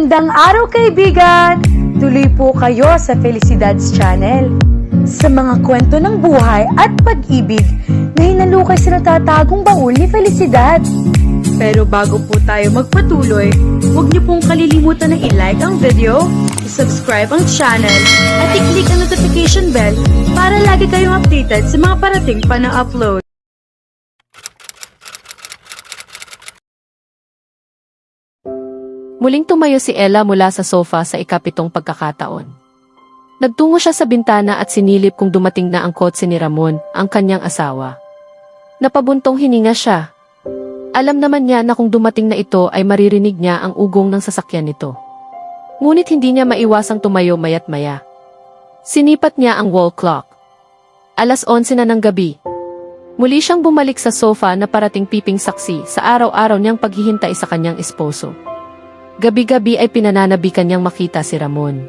Magandang araw kaibigan! Tuloy po kayo sa Felicidad's Channel. Sa mga kwento ng buhay at pag-ibig na hinalukay sa natatagong baul ni Felicidad. Pero bago po tayo magpatuloy, huwag niyo pong kalilimutan na i-like ang video, i-subscribe ang channel, at i-click ang notification bell para lagi kayong updated sa mga parating pa na upload. Muling tumayo si Ella mula sa sofa sa ikapitong pagkakataon. Nagtungo siya sa bintana at sinilip kung dumating na ang kotse ni Ramon, ang kanyang asawa. Napabuntong hininga siya. Alam naman niya na kung dumating na ito ay maririnig niya ang ugong ng sasakyan nito. Ngunit hindi niya maiwasang tumayo mayat maya. Sinipat niya ang wall clock. 11:00 na ng gabi. Muli siyang bumalik sa sofa na parating piping saksi sa araw-araw niyang paghihintay sa kanyang esposo. Gabi-gabi ay pinananabikan niyang makita si Ramon.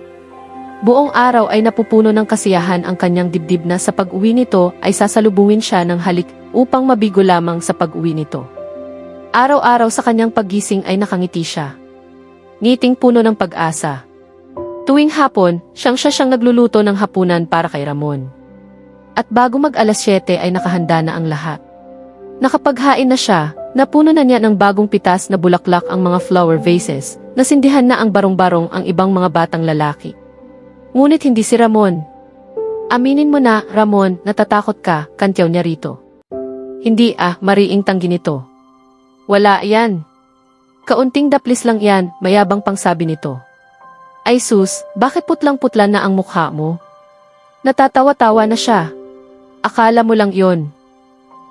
Buong araw ay napupuno ng kasiyahan ang kanyang dibdib na sa pag-uwi nito ay sasalubungin siya ng halik upang mabigo lamang sa pag-uwi nito. Araw-araw sa kanyang paggising ay nakangiti siya. Ngiting puno ng pag-asa. Tuwing hapon, siyang nagluluto ng hapunan para kay Ramon. At bago mag-alas 7 ay nakahanda na ang lahat. Nakapaghain na siya, napuno na niya ng bagong pitas na bulaklak ang mga flower vases, nasindihan na ang barong-barong ang ibang mga batang lalaki. Ngunit hindi si Ramon. Aminin mo na, Ramon, natatakot ka, kantyaw niya rito. Hindi mariing tanggi nito. Wala yan. Kaunting daplis lang yan, mayabang pang sabi nito. Ay sus, bakit putlang-putla na ang mukha mo? Natatawa-tawa na siya. Akala mo lang yon.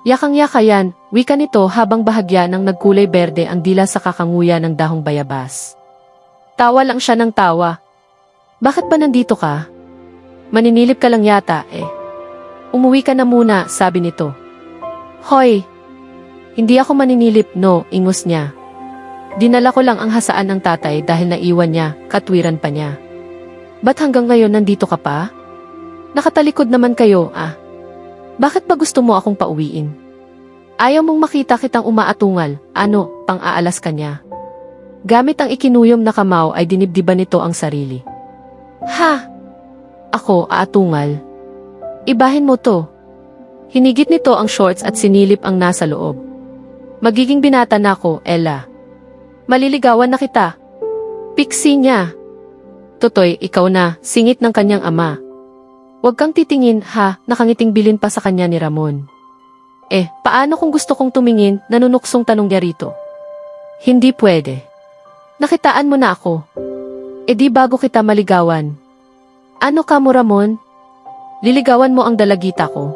Yakang-yaka yan, wika nito habang bahagya ng nagkulay berde ang dila sa kakanguya ng dahong bayabas. Tawa lang siya ng tawa. Bakit ba nandito ka? Maninilip ka lang yata Umuwi ka na muna, sabi nito. Hoy! Hindi ako maninilip, no, ingus niya. Dinala ko lang ang hasaan ng tatay dahil naiwan niya, katwiran pa niya. Ba't hanggang ngayon nandito ka pa? Nakatalikod naman kayo, Bakit ba gusto mo akong pauwiin? Ayaw mong makita kitang umaatungal, pang-aalas ka niya. Gamit ang ikinuyom na kamao ay dinibdiban nito ang sarili. Ha? Ako, aatungal? Ibahin mo to. Hinigit nito ang shorts at sinilip ang nasa loob. Magiging binata na ako, Ella. Maliligawan na kita. Piksi niya. Totoy, ikaw na, singit ng kanyang ama. Huwag kang titingin, nakangiting bilin pa sa kanya ni Ramon. Paano kung gusto kong tumingin, nanunuksong tanong niya rito. Hindi pwede. Nakitaan mo na ako. Di bago kita maligawan. Ano ka mo, Ramon? Liligawan mo ang dalagita ko.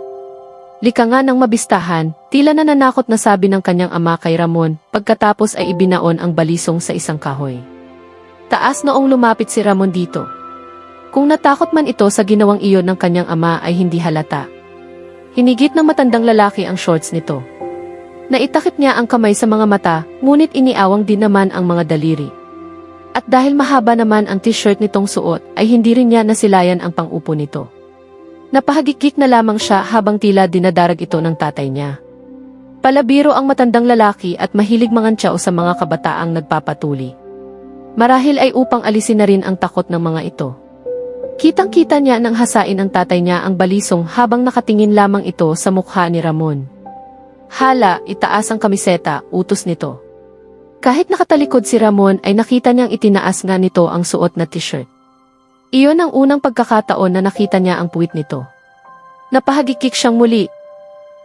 Lika nga ng mabistahan, tila nananakot na sabi ng kanyang ama kay Ramon, pagkatapos ay ibinaon ang balisong sa isang kahoy. Taas noong lumapit si Ramon dito. Kung natakot man ito sa ginawang iyon ng kanyang ama ay hindi halata. Hinigit ng matandang lalaki ang shorts nito. Naitakip niya ang kamay sa mga mata, ngunit iniawang din naman ang mga daliri. At dahil mahaba naman ang t-shirt nitong suot, ay hindi rin niya nasilayan ang pang-upo nito. Napahagikik na lamang siya habang tila dinadarag ito ng tatay niya. Palabiro ang matandang lalaki at mahilig mangantyaw sa mga kabataang nagpapatuli. Marahil ay upang alisin na rin ang takot ng mga ito. Kitang-kita niya nang hasain ang tatay niya ang balisong habang nakatingin lamang ito sa mukha ni Ramon. Hala, itaas ang kamiseta, utos nito. Kahit nakatalikod si Ramon ay nakita niyang itinaas nga nito ang suot na t-shirt. Iyon ang unang pagkakataon na nakita niya ang puwit nito. Napahagikik siyang muli.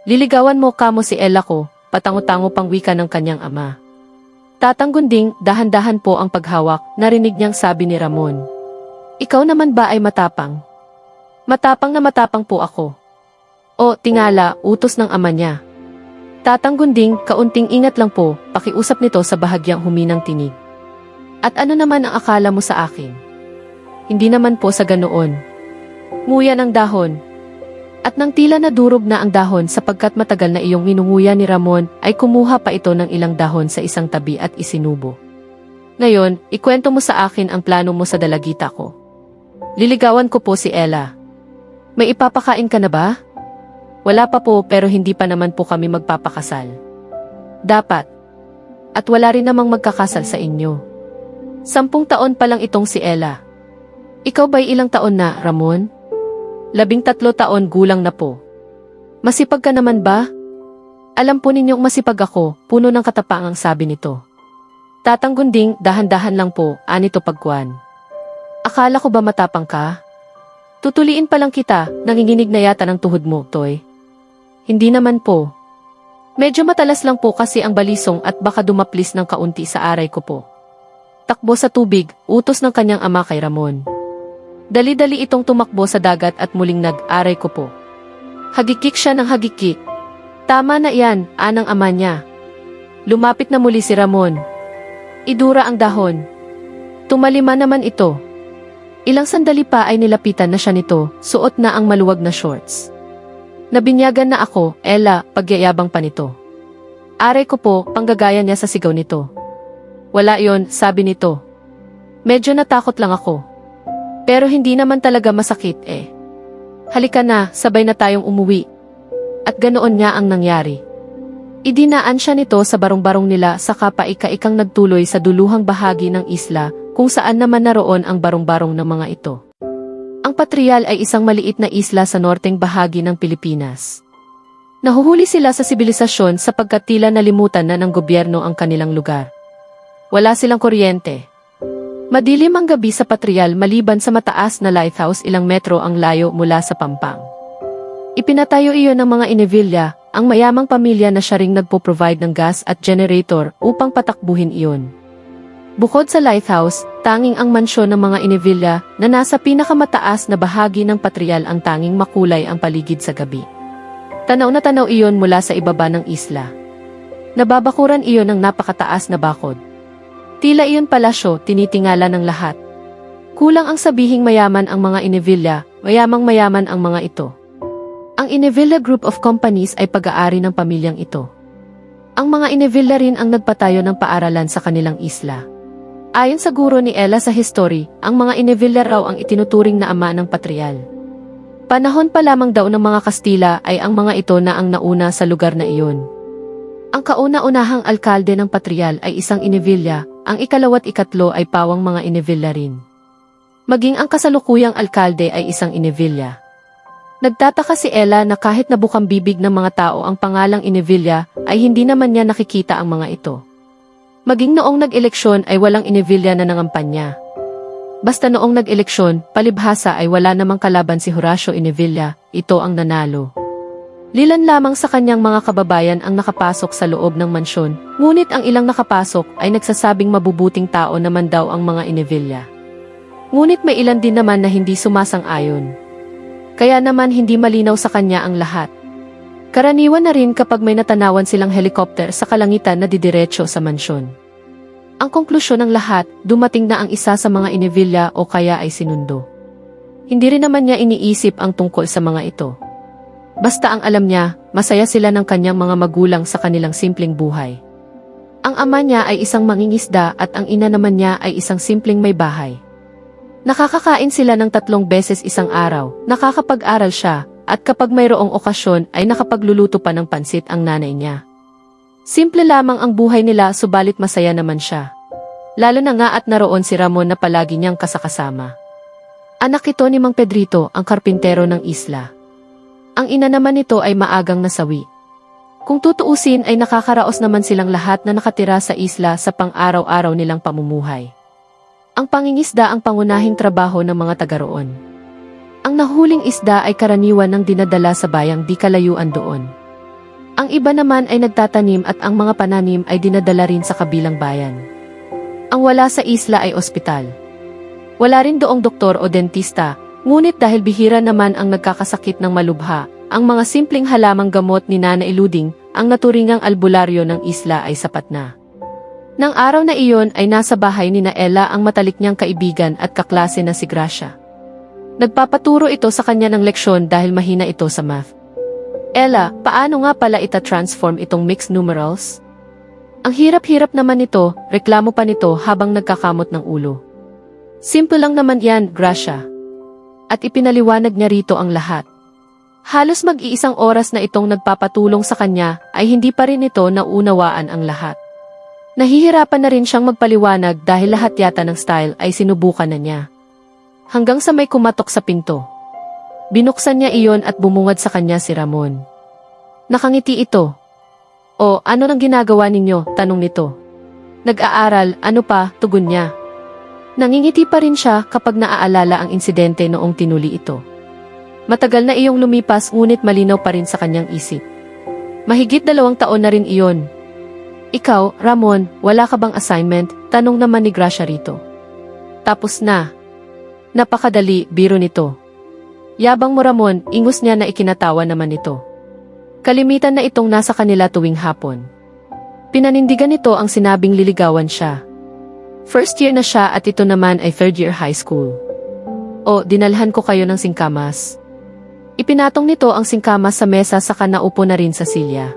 Liligawan mo kamo si Ella ko, patango-tango pang wika ng kanyang ama. Tatanggunding, dahan-dahan po ang paghawak, narinig niyang sabi ni Ramon. Ikaw naman ba ay matapang? Matapang na matapang po ako. O, tingala, utos ng ama niya. Tatanggunding, kaunting ingat lang po, pakiusap nito sa bahagyang huminang tinig. At ano naman ang akala mo sa akin? Hindi naman po sa ganoon. Nguya ng dahon. At nang tila nadurog na ang dahon sapagkat matagal na iyong minunguya ni Ramon, ay kumuha pa ito ng ilang dahon sa isang tabi at isinubo. Ngayon, ikwento mo sa akin ang plano mo sa dalagita ko. Liligawan ko po si Ella. May ipapakain ka na ba? Wala pa po pero hindi pa naman po kami magpapakasal. Dapat. At wala rin namang magkakasal sa inyo. 10 taon pa lang itong si Ella. Ikaw ba'y ilang taon na, Ramon? 13 taon gulang na po. Masipag ka naman ba? Alam po ninyong masipag ako, puno ng katapangang sabi nito. Tatanggunding, dahan-dahan lang po, anito pagkuan. Akala ko ba matapang ka? Tutuliin pa lang kita, nanginginig na yata ng tuhod mo, Toy. Hindi naman po. Medyo matalas lang po kasi ang balisong at baka dumaplis ng kaunti sa aray ko po. Takbo sa tubig, utos ng kanyang ama kay Ramon. Dali-dali itong tumakbo sa dagat at muling nag-aray ko po. Hagikik siya ng hagikik. Tama na iyan, anang ama niya. Lumapit na muli si Ramon. Idura ang dahon. Tumalima naman ito. Ilang sandali pa ay nilapitan na siya nito, suot na ang maluwag na shorts. Nabinyagan na ako, Ella, pagyayabang pa nito. Aray ko po, panggagaya niya sa sigaw nito. Wala yon, sabi nito. Medyo natakot lang ako. Pero hindi naman talaga masakit eh. Halika na, sabay na tayong umuwi. At ganoon nga ang nangyari. Idinaan siya nito sa barong-barong nila saka paika-ikang nagtuloy sa duluhang bahagi ng isla kung saan naman naroon ang barong-barong ng mga ito. Ang Patrial ay isang maliit na isla sa norteng bahagi ng Pilipinas. Nahuhuli sila sa sibilisasyon sapagkat tila nalimutan na ng gobyerno ang kanilang lugar. Wala silang kuryente. Madilim ang gabi sa Patrial maliban sa mataas na lighthouse ilang metro ang layo mula sa Pampang. Ipinatayo iyon ng mga Inevilla, ang mayamang pamilya na siya ring nagpo-provide ng gas at generator upang patakbuhin iyon. Bukod sa lighthouse, tanging ang mansyon ng mga Inevilla na nasa pinakamataas na bahagi ng Patrial ang tanging makulay ang paligid sa gabi. Tanaw na tanaw iyon mula sa ibaba ng isla. Nababakuran iyon ng napakataas na bakod. Tila iyon palasyo, tinitingala ng lahat. Kulang ang sabihing mayaman ang mga Inevilla, mayamang mayaman ang mga ito. Ang Inevilla Group of Companies ay pag-aari ng pamilyang ito. Ang mga Inevilla rin ang nagpatayo ng paaralan sa kanilang isla. Ayon sa guro ni Ella sa history, ang mga Inevilla raw ang itinuturing na ama ng Patrial. Panahon pa lamang daw ng mga Kastila ay ang mga ito na ang nauna sa lugar na iyon. Ang kauna-unahang alkalde ng Patrial ay isang Inevilla, ang ikalawa't ikatlo ay pawang mga Inevilla rin. Maging ang kasalukuyang alkalde ay isang Inevilla. Nagtataka si Ella na kahit nabukang bibig ng mga tao ang pangalang Inevilla ay hindi naman niya nakikita ang mga ito. Maging noong nag-eleksyon ay walang Inevilla na nangampanya. Basta noong nag-eleksyon, palibhasa ay wala namang kalaban si Horacio Inevilla, ito ang nanalo. Lilan lamang sa kanyang mga kababayan ang nakapasok sa loob ng mansyon, ngunit ang ilang nakapasok ay nagsasabing mabubuting tao naman daw ang mga Inevilla. Ngunit may ilan din naman na hindi sumasang-ayon. Kaya naman hindi malinaw sa kanya ang lahat. Karaniwan na rin kapag may natanawan silang helicopter sa kalangitan na didiretso sa mansyon. Ang konklusyon ng lahat, dumating na ang isa sa mga Inevilla o kaya ay sinundo. Hindi rin naman niya iniisip ang tungkol sa mga ito. Basta ang alam niya, masaya sila ng kanyang mga magulang sa kanilang simpleng buhay. Ang ama niya ay isang mangingisda at ang ina naman niya ay isang simpleng may bahay. Nakakakain sila ng 3 beses isang araw, nakakapag-aral siya, at kapag mayroong okasyon ay nakapagluluto pa ng pansit ang nanay niya. Simple lamang ang buhay nila subalit masaya naman siya. Lalo na nga at naroon si Ramon na palagi niyang kasakasama. Anak ito ni Mang Pedrito, ang karpintero ng isla. Ang ina naman nito ay maagang nasawi. Kung tutuusin ay nakakaraos naman silang lahat na nakatira sa isla sa pang-araw-araw nilang pamumuhay. Ang pangingisda ang pangunahing trabaho ng mga taga roon. Ang nahuling isda ay karaniwan ng dinadala sa bayang di kalayuan doon. Ang iba naman ay nagtatanim at ang mga pananim ay dinadala rin sa kabilang bayan. Ang wala sa isla ay ospital. Wala rin doong doktor o dentista, ngunit dahil bihira naman ang nagkakasakit ng malubha, ang mga simpleng halamang gamot ni Nana Iluding, ang naturingang albularyo ng isla ay sapat na. Nang araw na iyon ay nasa bahay ni Ella ang matalik niyang kaibigan at kaklase na si Gracia. Nagpapaturo ito sa kanya ng leksyon dahil mahina ito sa math. Ella, paano nga pala ita-transform itong mixed numerals? Ang hirap-hirap naman nito, reklamo pa nito habang nagkakamot ng ulo. Simple lang naman yan, Gracia. At ipinaliwanag niya rito ang lahat. Halos mag-iisang oras na itong nagpapatulong sa kanya ay hindi pa rin ito naunawaan ang lahat. Nahihirapan na rin siyang magpaliwanag dahil lahat yata ng style ay sinubukan na niya. Hanggang sa may kumatok sa pinto. Binuksan niya iyon at bumungad sa kanya si Ramon. Nakangiti ito. O, ano nang ginagawa ninyo? Tanong nito. Nag-aaral, ano pa? Tugon niya. Nangingiti pa rin siya kapag naaalala ang insidente noong tinuli ito. Matagal na iyong lumipas ngunit malinaw pa rin sa kanyang isip. Mahigit 2 taon na rin iyon. Ikaw, Ramon, wala ka bang assignment? Tanong naman ni Gracia rito. Tapos na. Napakadali, biro nito. Yabang mo Ramon, ingus niya na ikinatawa naman nito. Kalimitan na itong nasa kanila tuwing hapon. Pinanindigan nito ang sinabing liligawan siya. First year na siya at ito naman ay third year high school. O, dinalhan ko kayo ng singkamas. Ipinatong nito ang singkamas sa mesa saka naupo na rin sa silya.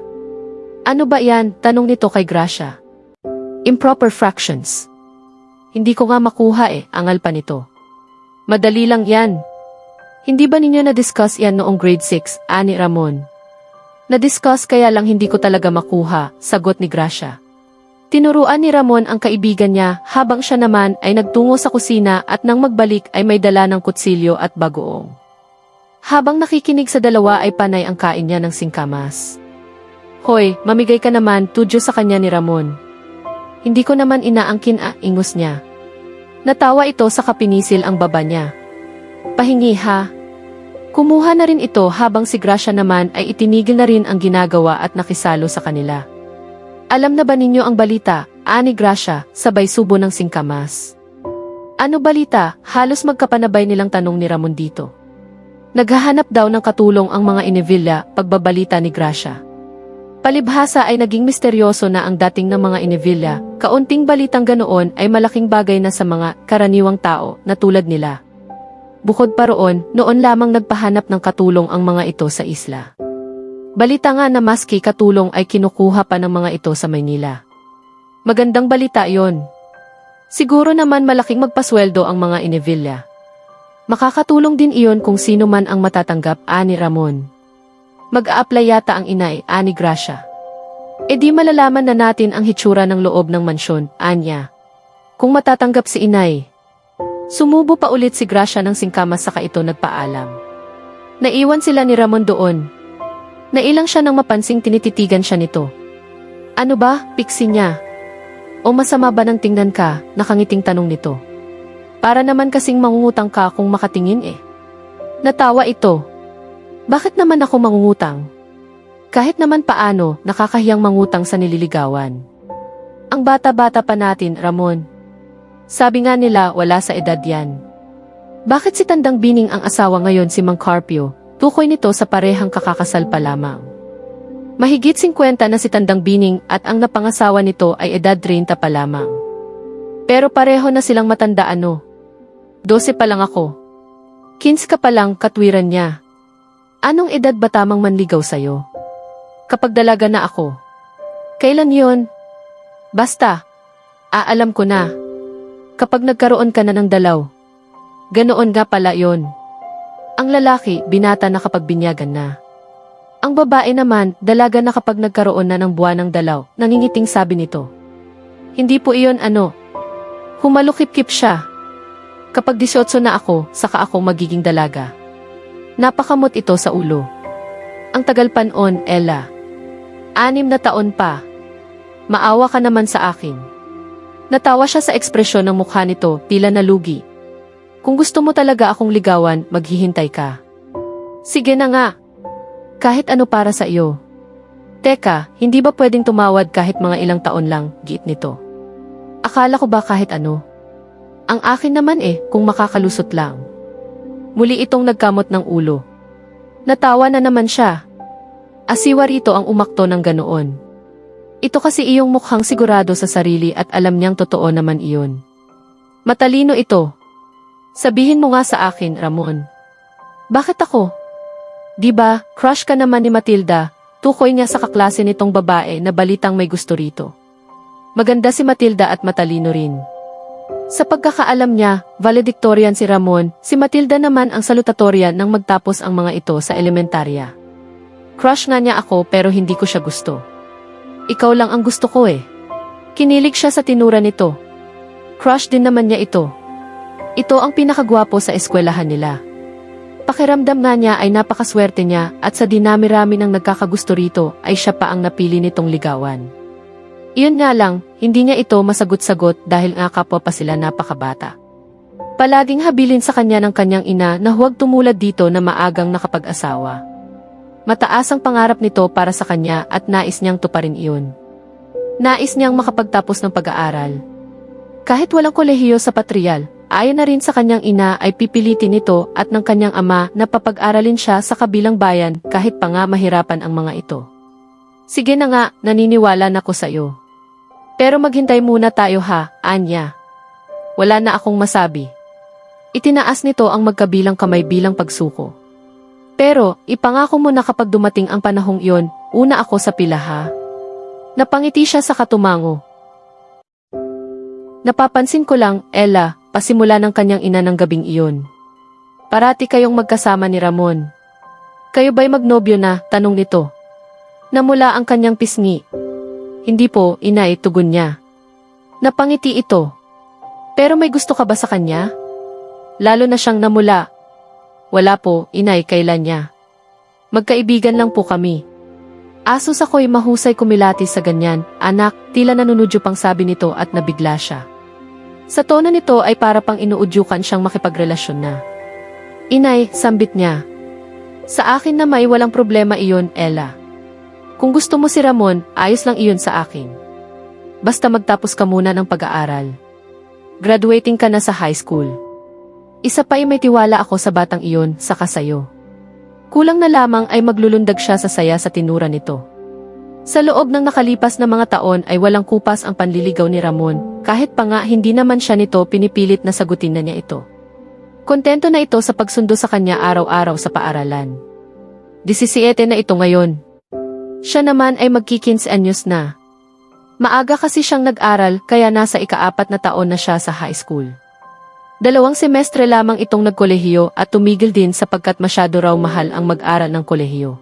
Ano ba yan? Tanong nito kay Gracia. Improper fractions. Hindi ko nga makuha angal pa nito. Madali lang yan. Hindi ba ninyo na-discuss yan noong grade 6, ani Ramon? Na-discuss kaya lang hindi ko talaga makuha, sagot ni Gracia. Tinuruan ni Ramon ang kaibigan niya habang siya naman ay nagtungo sa kusina at nang magbalik ay may dala ng kutsilyo at bagoong. Habang nakikinig sa dalawa ay panay ang kain niya ng singkamas. Hoy, mamigay ka naman, tudyo sa kanya ni Ramon. Hindi ko naman inaangkin ingus niya. Natawa ito sa kapinisil ang baba niya. Pahingi ha. Kumuha na rin ito habang si Gracia naman ay itinigil na rin ang ginagawa at nakisalo sa kanila. Alam na ba ninyo ang balita, ani Gracia, sabay subo ng singkamas. Ano balita? Halos magkapanabay nilang tanong ni Ramon dito. Naghahanap daw ng katulong ang mga Inevilla, pagbabalita ni Gracia. Palibhasa ay naging misteryoso na ang dating ng mga Inevilla, kaunting balitang ganoon ay malaking bagay na sa mga karaniwang tao na tulad nila. Bukod pa roon, noon lamang nagpahanap ng katulong ang mga ito sa isla. Balita nga na maski katulong ay kinukuha pa ng mga ito sa Maynila. Magandang balita yon. Siguro naman malaking magpasweldo ang mga Inevilla. Makakatulong din iyon kung sino man ang matatanggap, ani Ramon. Mag-a-apply yata ang inay, ani Gracia. E di malalaman na natin ang hitsura ng loob ng mansyon, anya. Kung matatanggap si inay. Sumubo pa ulit si Gracia ng singkamas saka ito nagpaalam. Naiwan sila ni Ramon doon. Nailang siya nang mapansing tinititigan siya nito. Ano ba, piksi niya? O masama ba nang tingnan ka, nakangiting tanong nito. Para naman kasing mangungutang ka kung makatingin Natawa ito. Bakit naman ako mangungutang? Kahit naman paano, nakakahiyang mangutang sa nililigawan. Ang bata-bata pa natin, Ramon. Sabi nga nila, wala sa edad yan. Bakit si Tandang Bining ang asawa ngayon si Mang Carpio? Tukoy nito sa parehang kakakasal pa lamang. Mahigit 50 na si Tandang Bining at ang napangasawa nito ay edad 30 pa lamang. Pero pareho na silang matanda 12 pa lang ako. 15 ka pa lang, katwiran niya. Anong edad ba tamang manligaw sa'yo? Kapag dalaga na ako. Kailan yon? Basta. Alam ko na. Kapag nagkaroon ka na ng dalaw. Ganoon nga pala yon. Ang lalaki, binata na kapag binyagan na. Ang babae naman, dalaga na kapag nagkaroon na ng buwan ng dalaw, nangingiting sabi nito. Hindi po iyon Humalukip-kip siya. Kapag 18 na ako, saka ako magiging dalaga. Napakamot ito sa ulo. Ang tagal panon, Ella. 6 na taon pa. Maawa ka naman sa akin. Natawa siya sa ekspresyon ng mukha nito, tila nalugi. Kung gusto mo talaga akong ligawan, maghihintay ka. Sige na nga. Kahit ano para sa iyo. Teka, hindi ba pwedeng tumawad kahit mga ilang taon lang, giit nito. Akala ko ba kahit ano? Ang akin naman kung makakalusot lang. Muli itong nagkamot ng ulo. Natawa na naman siya. Asiwa rito ang umakto ng ganoon. Ito kasi iyong mukhang sigurado sa sarili at alam niyang totoo naman iyon. Matalino ito. Sabihin mo nga sa akin, Ramon. Bakit ako? Diba, crush ka naman ni Matilda, tukoy niya sa kaklase nitong babae na balitang may gusto rito. Maganda si Matilda at matalino rin. Sa pagkakaalam niya, valedictorian si Ramon, si Matilda naman ang salutatorian nang magtapos ang mga ito sa elementarya. Crush nga niya ako pero hindi ko siya gusto. Ikaw lang ang gusto ko Kinilig siya sa tinura nito. Crush din naman niya ito. Ito ang pinakagwapo sa eskwelahan nila. Pakiramdam nga niya ay napakaswerte niya at sa dinami-rami ng nagkakagusto rito ay siya pa ang napili nitong ligawan. Iyon nga lang, hindi niya ito masagot-sagot dahil nga kapwa pa sila napakabata. Palaging habilin sa kanya ng kanyang ina na huwag tumulad dito na maagang nakapag-asawa. Mataas ang pangarap nito para sa kanya at nais niyang tuparin iyon. Nais niyang makapagtapos ng pag-aaral. Kahit walang kolehiyo sa patrial, ayon na rin sa kanyang ina ay pipilitin nito at ng kanyang ama na papag-aralin siya sa kabilang bayan kahit pa nga mahirapan ang mga ito. Sige na nga, naniniwala na ko sa iyo. Pero maghintay muna tayo ha, Anya. Wala na akong masabi. Itinaas nito ang magkabilang kamay bilang pagsuko. Pero, ipangako mo na kapag dumating ang panahong iyon, una ako sa pila ha. Napangiti siya sa katumango. Napapansin ko lang, Ella, pasimula ng kanyang ina ng gabing iyon. Parati kayong magkasama ni Ramon. Kayo ba'y magnobyo na? Tanong nito. Namula ang kanyang pisngi. Hindi po, inay, tugon niya. Napangiti ito. Pero may gusto ka ba sa kanya? Lalo na siyang namula. Wala po, inay, kailan niya. Magkaibigan lang po kami. Asos ako'y mahusay kumilatis sa ganyan, anak, tila nanunudyo pang sabi nito at nabigla siya. Sa tono nito ay para pang inuudyukan siyang makipagrelasyon na. Inay, sambit niya. Sa akin na may walang problema iyon, Ella. Kung gusto mo si Ramon, ayos lang iyon sa akin. Basta magtapos ka muna ng pag-aaral. Graduating ka na sa high school. Isa pa ay may tiwala ako sa batang iyon, saka sayo. Kulang na lamang ay maglulundag siya sa saya sa tinura nito. Sa loob ng nakalipas na mga taon ay walang kupas ang panliligaw ni Ramon, kahit pa nga hindi naman siya nito pinipilit na sagutin na niya ito. Kontento na ito sa pagsundo sa kanya araw-araw sa paaralan. 17 na ito ngayon. Siya naman ay magki-15 anyos na. Maaga kasi siyang nag-aral kaya nasa ika-4 na taon na siya sa high school. 2 semestre lamang itong nagkolehiyo at tumigil din sapagkat masyado raw mahal ang mag-aral ng kolehiyo.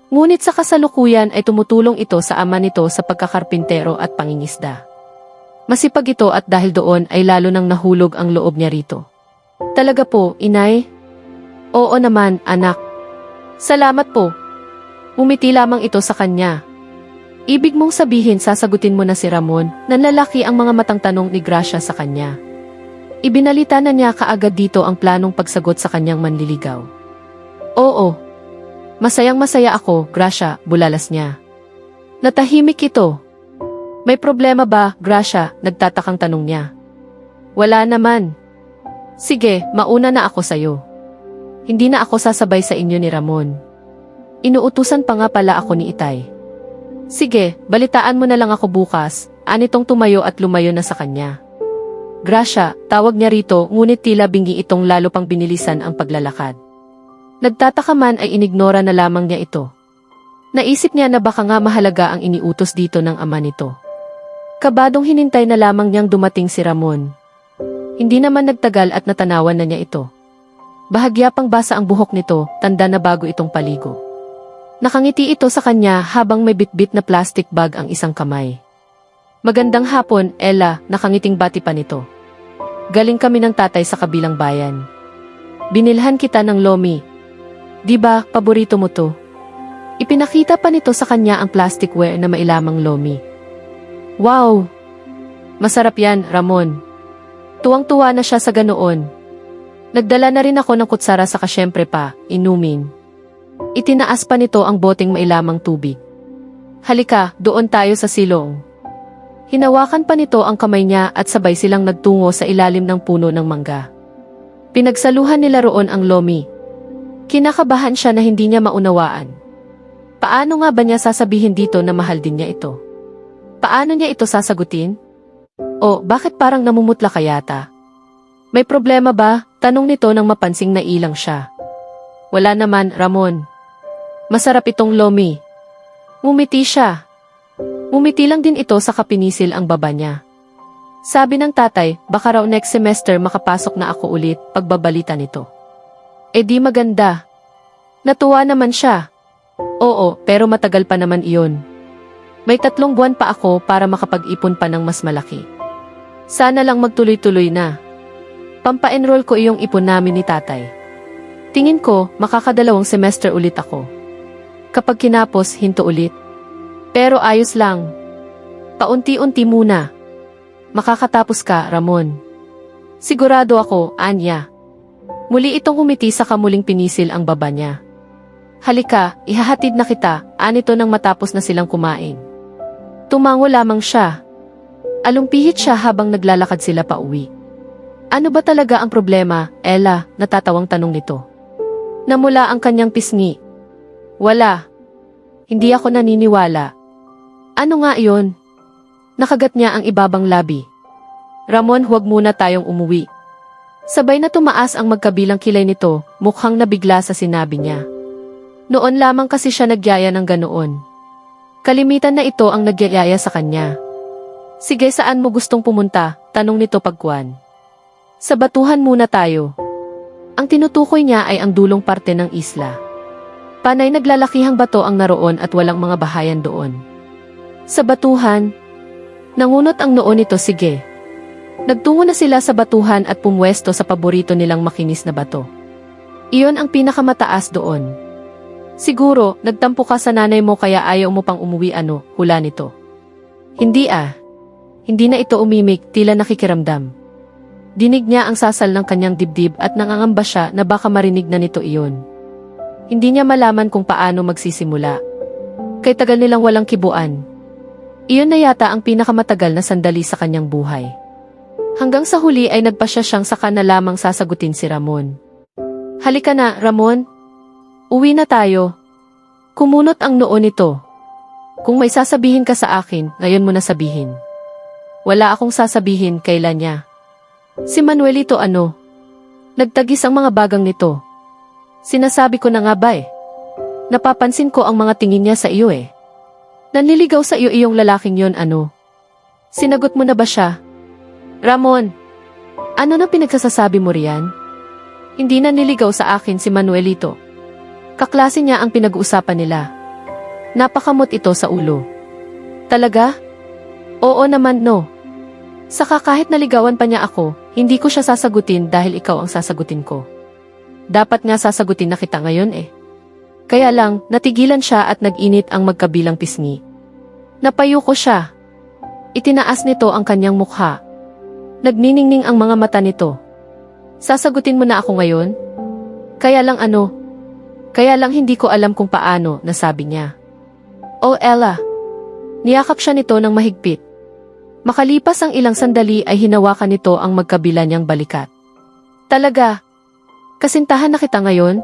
Ngunit sa kasalukuyan ay tumutulong ito sa ama nito sa pagkakarpintero at pangingisda. Masipag ito at dahil doon ay lalo nang nahulog ang loob niya rito. Talaga po, inay? Oo naman, anak. Salamat po. Umiti lamang ito sa kanya. Ibig mong sabihin sasagutin mo na si Ramon, nanlalaki ang mga matang tanong ni Gracia sa kanya. Ibinalita na niya kaagad dito ang planong pagsagot sa kanyang manliligaw. Oo. Masayang-masaya ako, Gracia, bulalas niya. Natahimik ito. May problema ba, Gracia? Nagtatakang tanong niya. Wala naman. Sige, mauna na ako sayo. Hindi na ako sasabay sa inyo ni Ramon. Inuutusan pa nga pala ako ni Itay. Sige, balitaan mo na lang ako bukas, anitong tumayo at lumayo na sa kanya. Gracia, tawag niya rito ngunit tila bingi itong lalo pang binilisan ang paglalakad. Nagtataka man ay inignora na lamang niya ito. Naisip niya na baka nga mahalaga ang iniutos dito ng ama nito. Kabadong hinintay na lamang niyang dumating si Ramon. Hindi naman nagtagal at natanawan na niya ito. Bahagya pang basa ang buhok nito, tanda na bago itong paligo. Nakangiti ito sa kanya habang may bitbit na plastic bag ang isang kamay. Magandang hapon, Ella, nakangiting bati pa nito. Galing kami ng tatay sa kabilang bayan. Binilhan kita ng lomi. Di ba, paborito mo to? Ipinakita pa nito sa kanya ang plasticware na mailamang lomi. Wow! Masarap yan, Ramon. Tuwang-tuwa na siya sa ganoon. Nagdala na rin ako ng kutsara saka syempre pa, inumin. Itinaas pa nito ang boteng mailamang tubig. Halika, doon tayo sa silong. Hinawakan pa nito ang kamay niya at sabay silang nagtungo sa ilalim ng puno ng mangga. Pinagsaluhan nila roon ang lomi. Kinakabahan siya na hindi niya maunawaan. Paano nga ba niya sasabihin dito na mahal din niya ito? Paano niya ito sasagutin? O bakit parang namumutla ka yata? May problema ba? Tanong nito nang mapansing nailang siya. Wala naman, Ramon. Masarap itong lomi. Ngumiti siya. Umiti lang din ito sa kapinisil ang baba niya. Sabi ng tatay, baka raw next semester makapasok na ako ulit, pagbabalita nito. Eh di maganda. Natuwa naman siya. Oo, pero matagal pa naman iyon. May 3 buwan pa ako para makapag-ipon pa ng mas malaki. Sana lang magtuloy-tuloy na. Pampa-enroll ko iyong ipon namin ni tatay. Tingin ko, makakadalawang semester ulit ako. Kapag kinapos, hinto ulit. Pero ayos lang. Paunti-unti muna. Makakatapos ka, Ramon. Sigurado ako, Anya. Muli itong humiti sa kamuling pinisil ang baba niya. Halika, ihahatid na kita, anito nang matapos na silang kumain. Tumango lamang siya. Alumpihit siya habang naglalakad sila pa uwi. Ano ba talaga ang problema, Ella? Natatawang tanong nito. Namula ang kanyang pisngi. Wala. Hindi ako naniniwala. Ano nga iyon? Nakagat niya ang ibabang labi. Ramon, huwag muna tayong umuwi. Sabay na tumaas ang magkabilang kilay nito, mukhang nabigla sa sinabi niya. Noon lamang kasi siya nagyaya ng ganoon. Kalimitan na ito ang nagyayaya sa kanya. Sige, saan mo gustong pumunta? Tanong nito pagkuhan. Sa batuhan muna tayo. Ang tinutukoy niya ay ang dulong parte ng isla. Panay naglalakihang bato ang naroon at walang mga bahayan doon. Sa batuhan, nangunot ang noo nito, sige. Nagtungo na sila sa batuhan at pumwesto sa paborito nilang makinis na bato. Iyon ang pinakamataas doon. Siguro, nagtampo ka sa nanay mo kaya ayaw mo pang umuwi, hula nito. Hindi Hindi na ito umimik, tila nakikiramdam. Dinig niya ang sasal ng kanyang dibdib at nangangamba siya na baka marinig na nito iyon. Hindi niya malaman kung paano magsisimula. Kay tagal nilang walang kibuan. Iyon na yata ang pinakamatagal na sandali sa kanyang buhay. Hanggang sa huli ay nagpasya siyang saka na lamang sasagutin si Ramon. Halika na, Ramon. Uwi na tayo. Kumunot ang noo nito. Kung may sasabihin ka sa akin, ngayon mo na sabihin. Wala akong sasabihin, kailan niya. Si Manuelito Nagtagis ang mga bagang nito. Sinasabi ko na nga ba Napapansin ko ang mga tingin niya sa iyo Nanliligaw sa iyo iyong lalaking yon Sinagot mo na ba siya? Ramon, ano na pinagsasasabi mo riyan? Hindi na niligaw sa akin si Manuelito. Kaklase niya ang pinag-uusapan nila. Napakamot ito sa ulo. Talaga? Oo naman, no. Saka kahit naligawan pa niya ako, hindi ko siya sasagutin dahil ikaw ang sasagutin ko. Dapat nga sasagutin na kita ngayon Kaya lang, natigilan siya at nag-init ang magkabilang pisngi. Napayuko siya. Itinaas nito ang kanyang mukha. Nagniningning ang mga mata nito. Sasagutin mo na ako ngayon? Kaya lang Kaya lang hindi ko alam kung paano, nasabi niya. Oh Ella. Niyakap siya nito ng mahigpit. Makalipas ang ilang sandali ay hinawakan nito ang magkabila niyang balikat. Talaga? Kasintahan na kita ngayon?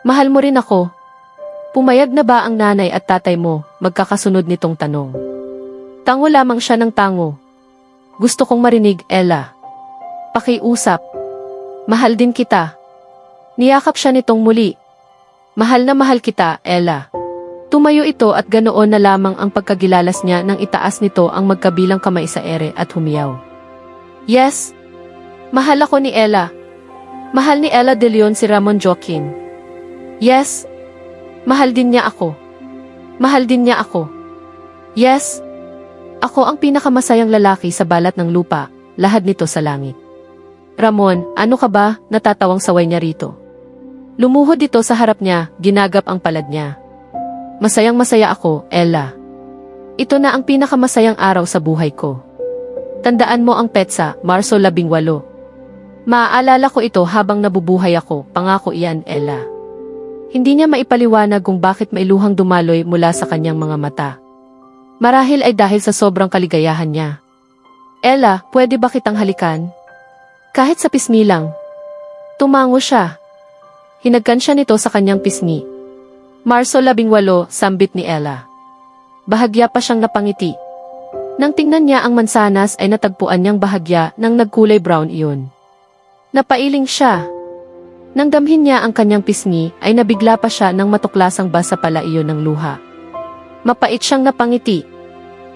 Mahal mo rin ako? Pumayag na ba ang nanay at tatay mo, magkakasunod nitong tanong? Tango lamang siya ng tango. Gusto kong marinig, Ella. Pakiusap. Mahal din kita. Niyakap siya nitong muli. Mahal na mahal kita, Ella. Tumayo ito at ganoon na lamang ang pagkagilalas niya nang itaas nito ang magkabilang kamay sa ere at humiyaw. Yes. Mahal ako ni Ella. Mahal ni Ella de Leon si Ramon Joaquin. Yes. Mahal din niya ako. Mahal din niya ako. Yes. Ako ang pinakamasayang lalaki sa balat ng lupa, lahad nito sa langit. Ramon, ano ka ba? Natatawang saway niya rito. Lumuhod ito sa harap niya, ginagap ang palad niya. Masayang masaya ako, Ella. Ito na ang pinakamasayang araw sa buhay ko. Tandaan mo ang petsa, Marso 18. Maaalala ko ito habang nabubuhay ako, pangako iyan, Ella. Hindi niya maipaliwanag kung bakit may luhang dumaloy mula sa kanyang mga mata. Marahil ay dahil sa sobrang kaligayahan niya. Ella, pwede ba kitang halikan? Kahit sa pisngi lang. Tumango siya. Hinagkan siya nito sa kanyang pisngi. Marso 18, sambit ni Ella. Bahagya pa siyang napangiti. Nang tingnan niya ang mansanas ay natagpuan niyang bahagya ng nagkulay brown iyon. Napailing siya. Nang damhin niya ang kanyang pisngi ay nabigla pa siya nang matuklasang basa pala iyon ng luha. Mapait siyang napangiti.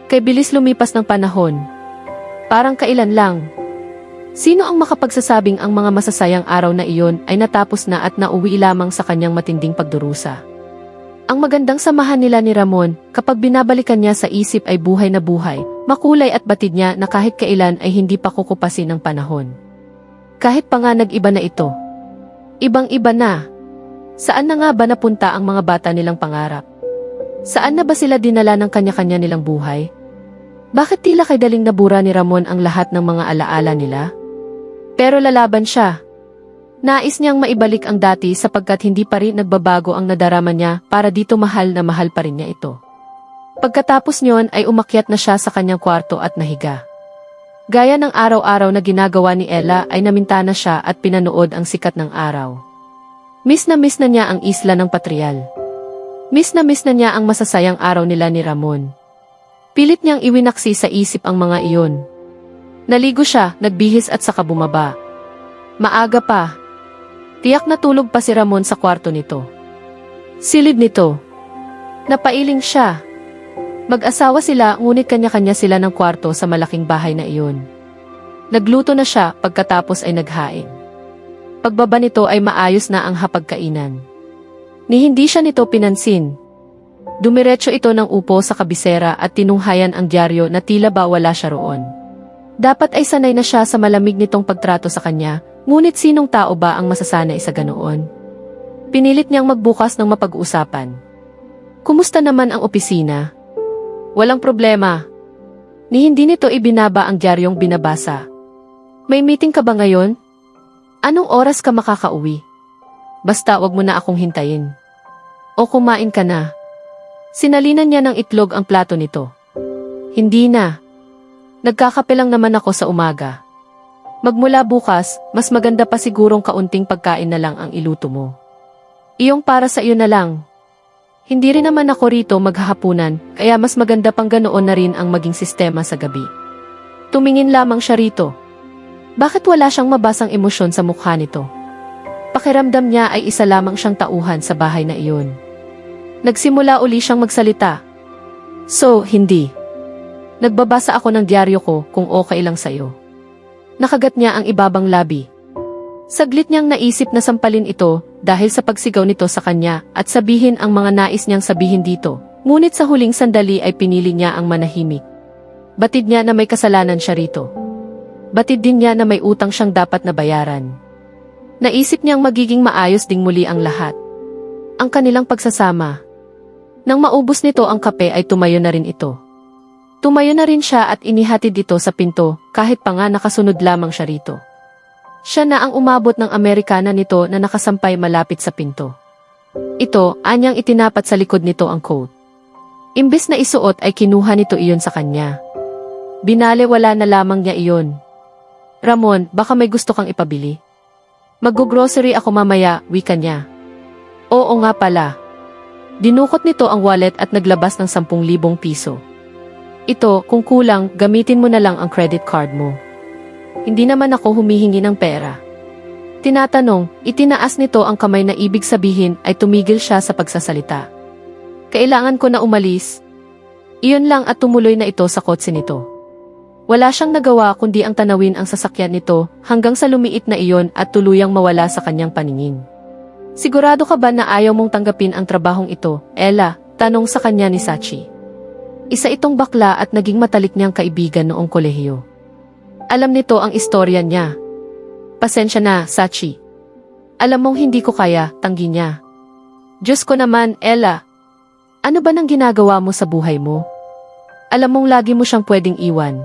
Kay bilis lumipas ng panahon. Parang kailan lang. Sino ang makapagsasabing ang mga masasayang araw na iyon ay natapos na at nauwi lamang sa kanyang matinding pagdurusa? Ang magandang samahan nila ni Ramon, kapag binabalikan niya sa isip ay buhay na buhay, makulay at batid niya na kahit kailan ay hindi pa kukupasin ng panahon. Kahit pa nga nag-iba na ito. Ibang-iba na. Saan na nga ba napunta ang mga bata nilang pangarap? Saan na ba sila dinala ng kanya-kanya nilang buhay? Bakit tila kay daling nabura ni Ramon ang lahat ng mga alaala nila? Pero lalaban siya. Nais niyang maibalik ang dati sapagkat hindi pa rin nagbabago ang nadarama niya para dito mahal na mahal pa rin niya ito. Pagkatapos niyon ay umakyat na siya sa kanyang kwarto at nahiga. Gaya ng araw-araw na ginagawa ni Ella ay namintana siya at pinanood ang sikat ng araw. Miss na niya ang isla ng Patrial. Miss na niya ang masasayang araw nila ni Ramon. Pilit niyang iwinaksi sa isip ang mga iyon. Naligo siya, nagbihis at saka bumaba. Maaga pa. Tiyak na tulog pa si Ramon sa kwarto nito. Silid nito. Napailing siya. Mag-asawa sila ngunit kanya-kanya sila ng kwarto sa malaking bahay na iyon. Nagluto na siya pagkatapos ay naghain. Pagbaba nito ay maayos na ang hapagkainan. Ni hindi siya nito pinansin. Dumiretso ito ng upo sa kabisera at tinunghayan ang dyaryo na tila ba wala siya roon. Dapat ay sanay na siya sa malamig nitong pagtrato sa kanya, ngunit sinong tao ba ang masasanay sa ganoon? Pinilit niyang magbukas ng mapag-uusapan. Kumusta naman ang opisina? Walang problema. Ni hindi nito ibinaba ang dyaryong binabasa. May meeting ka ba ngayon? Anong oras ka makakauwi? Basta wag mo na akong hintayin. O kumain ka na. Sinalinan niya ng itlog ang plato nito. Hindi na. Nagkakape lang naman ako sa umaga. Magmula bukas, mas maganda pa sigurong kaunting pagkain na lang ang iluto mo. Iyong para sa iyo na lang. Hindi rin naman ako rito maghahapunan, kaya mas maganda pang ganoon na rin ang maging sistema sa gabi. Tumingin lamang siya rito. Bakit wala siyang mabasang emosyon sa mukha nito? Pakiramdam niya ay isa lamang siyang tauhan sa bahay na iyon. Nagsimula uli siyang magsalita. So, hindi. Nagbabasa ako ng dyaryo ko kung okay lang sa'yo. Nakagat niya ang ibabang labi. Saglit niyang naisip na sampalin ito dahil sa pagsigaw nito sa kanya at sabihin ang mga nais niyang sabihin dito. Ngunit sa huling sandali ay pinili niya ang manahimik. Batid niya na may kasalanan siya rito. Batid din niya na may utang siyang dapat na bayaran. Naisip niyang magiging maayos ding muli ang lahat. Ang kanilang pagsasama. Nang maubos nito ang kape ay tumayo na rin ito. Tumayo na rin siya at inihatid ito sa pinto kahit pa nga nakasunod lamang siya rito. Siya na ang umabot ng Amerikana nito na nakasampay malapit sa pinto. Ito, anyang itinapat sa likod nito ang coat. Imbes na isuot ay kinuha nito iyon sa kanya. Binalewala na lamang niya iyon. Ramon, baka may gusto kang ipabili? Mag-grocery ako mamaya, wika niya. Oo nga pala. Dinukot nito ang wallet at naglabas ng 10,000 piso. Ito, kung kulang, gamitin mo na lang ang credit card mo. Hindi naman ako humihingi ng pera. Tinatanong, itinaas nito ang kamay na ibig sabihin ay tumigil siya sa pagsasalita. Kailangan ko na umalis. Iyon lang at tumuloy na ito sa kotse nito. Wala siyang nagawa kundi ang tanawin ang sasakyan nito hanggang sa lumiit na iyon at tuluyang mawala sa kanyang paningin. Sigurado ka ba na ayaw mong tanggapin ang trabahong ito, Ella? Tanong sa kanya ni Sachi. Isa itong bakla at naging matalik niyang kaibigan noong kolehiyo. Alam nito ang istorya niya. Pasensya na, Sachi. Alam mong hindi ko kaya, tanggi niya. Diyos ko naman, Ella. Ano ba nang ginagawa mo sa buhay mo? Alam mong lagi mo siyang pwedeng iwan.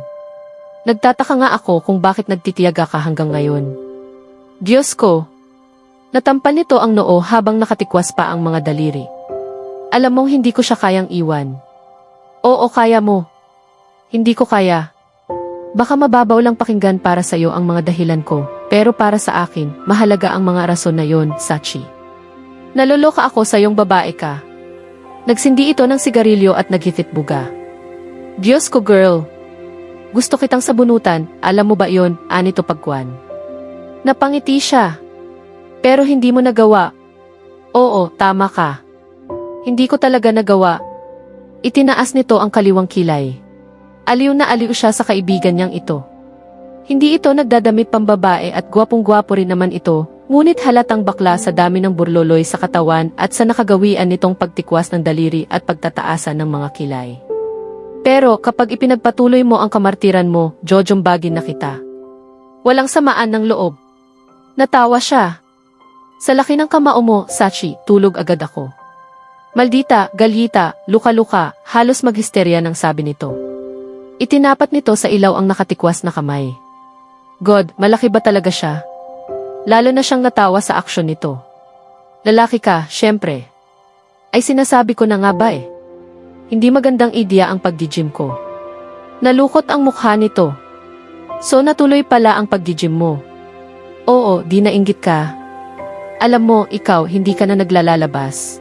Nagtataka nga ako kung bakit nagtitiyaga ka hanggang ngayon. Diyos ko. Natampan nito ang noo habang nakatikwas pa ang mga daliri. Alam mong hindi ko siya kayang iwan. Oo, kaya mo. Hindi ko kaya. Baka mababaw lang pakinggan para sa iyo ang mga dahilan ko, pero para sa akin, mahalaga ang mga rason na yon, Sachi. Naloloka ako sa iyong babae ka. Nagsindi ito ng sigarilyo at naghititbuga. Diyos ko, girl. Gusto kitang sabunutan, alam mo ba yon, Anito Pagwan? Napangiti siya. Pero hindi mo nagawa. Oo, tama ka. Hindi ko talaga nagawa. Itinaas nito ang kaliwang kilay. Aliw na aliw siya sa kaibigan niyang ito. Hindi ito nagdadamit pambabae at gwapong-gwapo rin naman ito, Ngunit halatang bakla sa dami ng burloloy sa katawan at sa nakagawian nitong pagtikwas ng daliri at pagtataasan ng mga kilay. Pero kapag ipinagpatuloy mo ang kamartiran mo, jojombagin na kita. Walang samaan ng loob. Natawa siya. Sa laki ng kamao mo, Sachi, tulog agad ako. Maldita, galyita, luka-luka, halos maghisterya nang sabi nito. Itinapat nito sa ilaw ang nakatikwas na kamay. God, malaki ba talaga siya? Lalo na siyang natawa sa aksyon nito. Lalaki ka, syempre. Ay sinasabi ko na nga ba eh. Hindi magandang ideya ang pag-gym ko. Nalukot ang mukha nito. So natuloy pala ang pag-gym mo. Oo, di nainggit ka. Alam mo, ikaw, hindi ka na naglalalabas.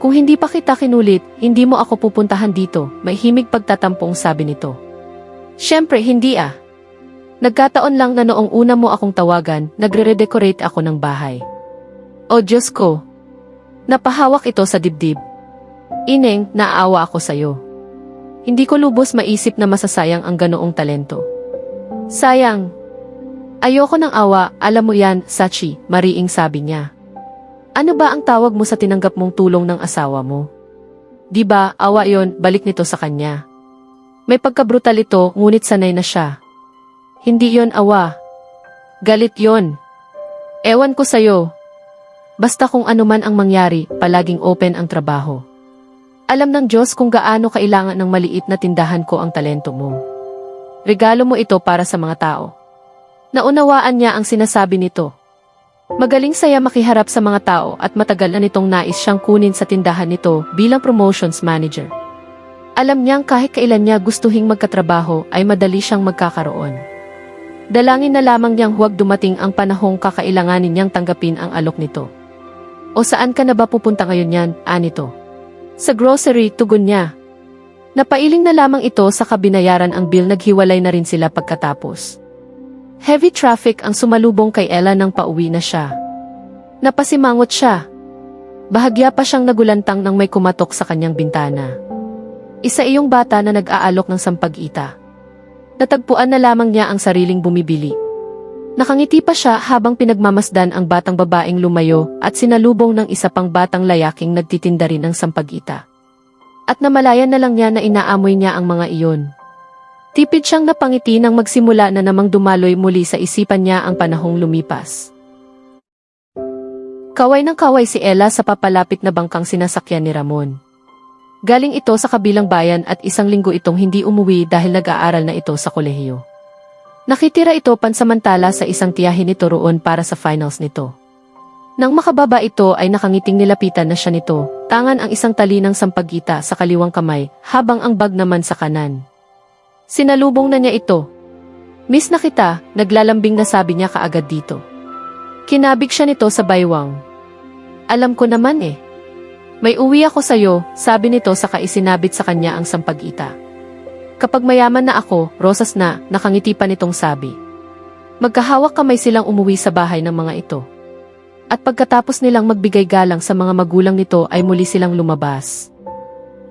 Kung hindi pa kita kinulit, hindi mo ako pupuntahan dito, may himig pagtatampong sabi nito. Syempre, hindi ah. Nagkataon lang na noong una mo akong tawagan, nagre-redecorate ako ng bahay. O Diyos ko! Napahawak ito sa dibdib. Ineng, naaawa ako sa'yo. Hindi ko lubos maisip na masasayang ang ganoong talento. Sayang. Ayoko ng awa, alam mo yan, Sachi, mariing sabi niya. Ano ba ang tawag mo sa tinanggap mong tulong ng asawa mo? Di ba, awa yon, balik nito sa kanya. May pagkabrutal ito, ngunit sanay na siya. Hindi yon awa. Galit yon. Ewan ko sa'yo. Basta kung ano man ang mangyari, palaging open ang trabaho. Alam ng Diyos kung gaano kailangan ng maliit na tindahan ko ang talento mo. Regalo mo ito para sa mga tao. Naunawaan niya ang sinasabi nito. Magaling saya makiharap sa mga tao at matagal na nitong nais siyang kunin sa tindahan nito bilang promotions manager. Alam niyang kahit kailan niya gustuhing magkatrabaho ay madali siyang magkakaroon. Dalangin na lamang niyang huwag dumating ang panahong kakailanganin niyang tanggapin ang alok nito. O saan ka na ba pupunta ngayon yan, anito? Sa grocery, tugon niya. Napailing na lamang ito sa kabinayaran ang bill, naghiwalay na rin sila pagkatapos. Heavy traffic ang sumalubong kay Ella nang pauwi na siya. Napasimangot siya. Bahagya pa siyang nagulantang nang may kumatok sa kanyang bintana. Isa iyong bata na nag-aalok ng sampag-ita. Natagpuan na lamang niya ang sariling bumibili. Nakangiti pa siya habang pinagmamasdan ang batang babaeng lumayo at sinalubong ng isa pang batang layaking nagtitinda rin ng sampag-ita. At namalayan na lang niya na inaamoy niya ang mga iyon. Tipid siyang napangiti nang magsimula na namang dumaloy muli sa isipan niya ang panahong lumipas. Kaway ng kaway si Ella sa papalapit na bangkang sinasakyan ni Ramon. Galing ito sa kabilang bayan at isang linggo itong hindi umuwi dahil nag-aaral na ito sa kolehiyo. Nakitira ito pansamantala sa isang tiyahin nito roon para sa finals nito. Nang makababa ito ay nakangiting nilapitan na siya nito, tangan ang isang tali ng sampagita sa kaliwang kamay habang ang bag naman sa kanan. Sinalubong na niya ito. Miss na kita, naglalambing na sabi niya kaagad dito. Kinabig siya nito sa baywang. Alam ko naman eh. May uwi ako sa'yo, sabi nito saka isinabit sa kanya ang sampagita. Kapag mayaman na ako, rosas na, nakangiti pa nitong sabi. Magkahawak kamay silang umuwi sa bahay ng mga ito. At pagkatapos nilang magbigay galang sa mga magulang nito ay muli silang lumabas.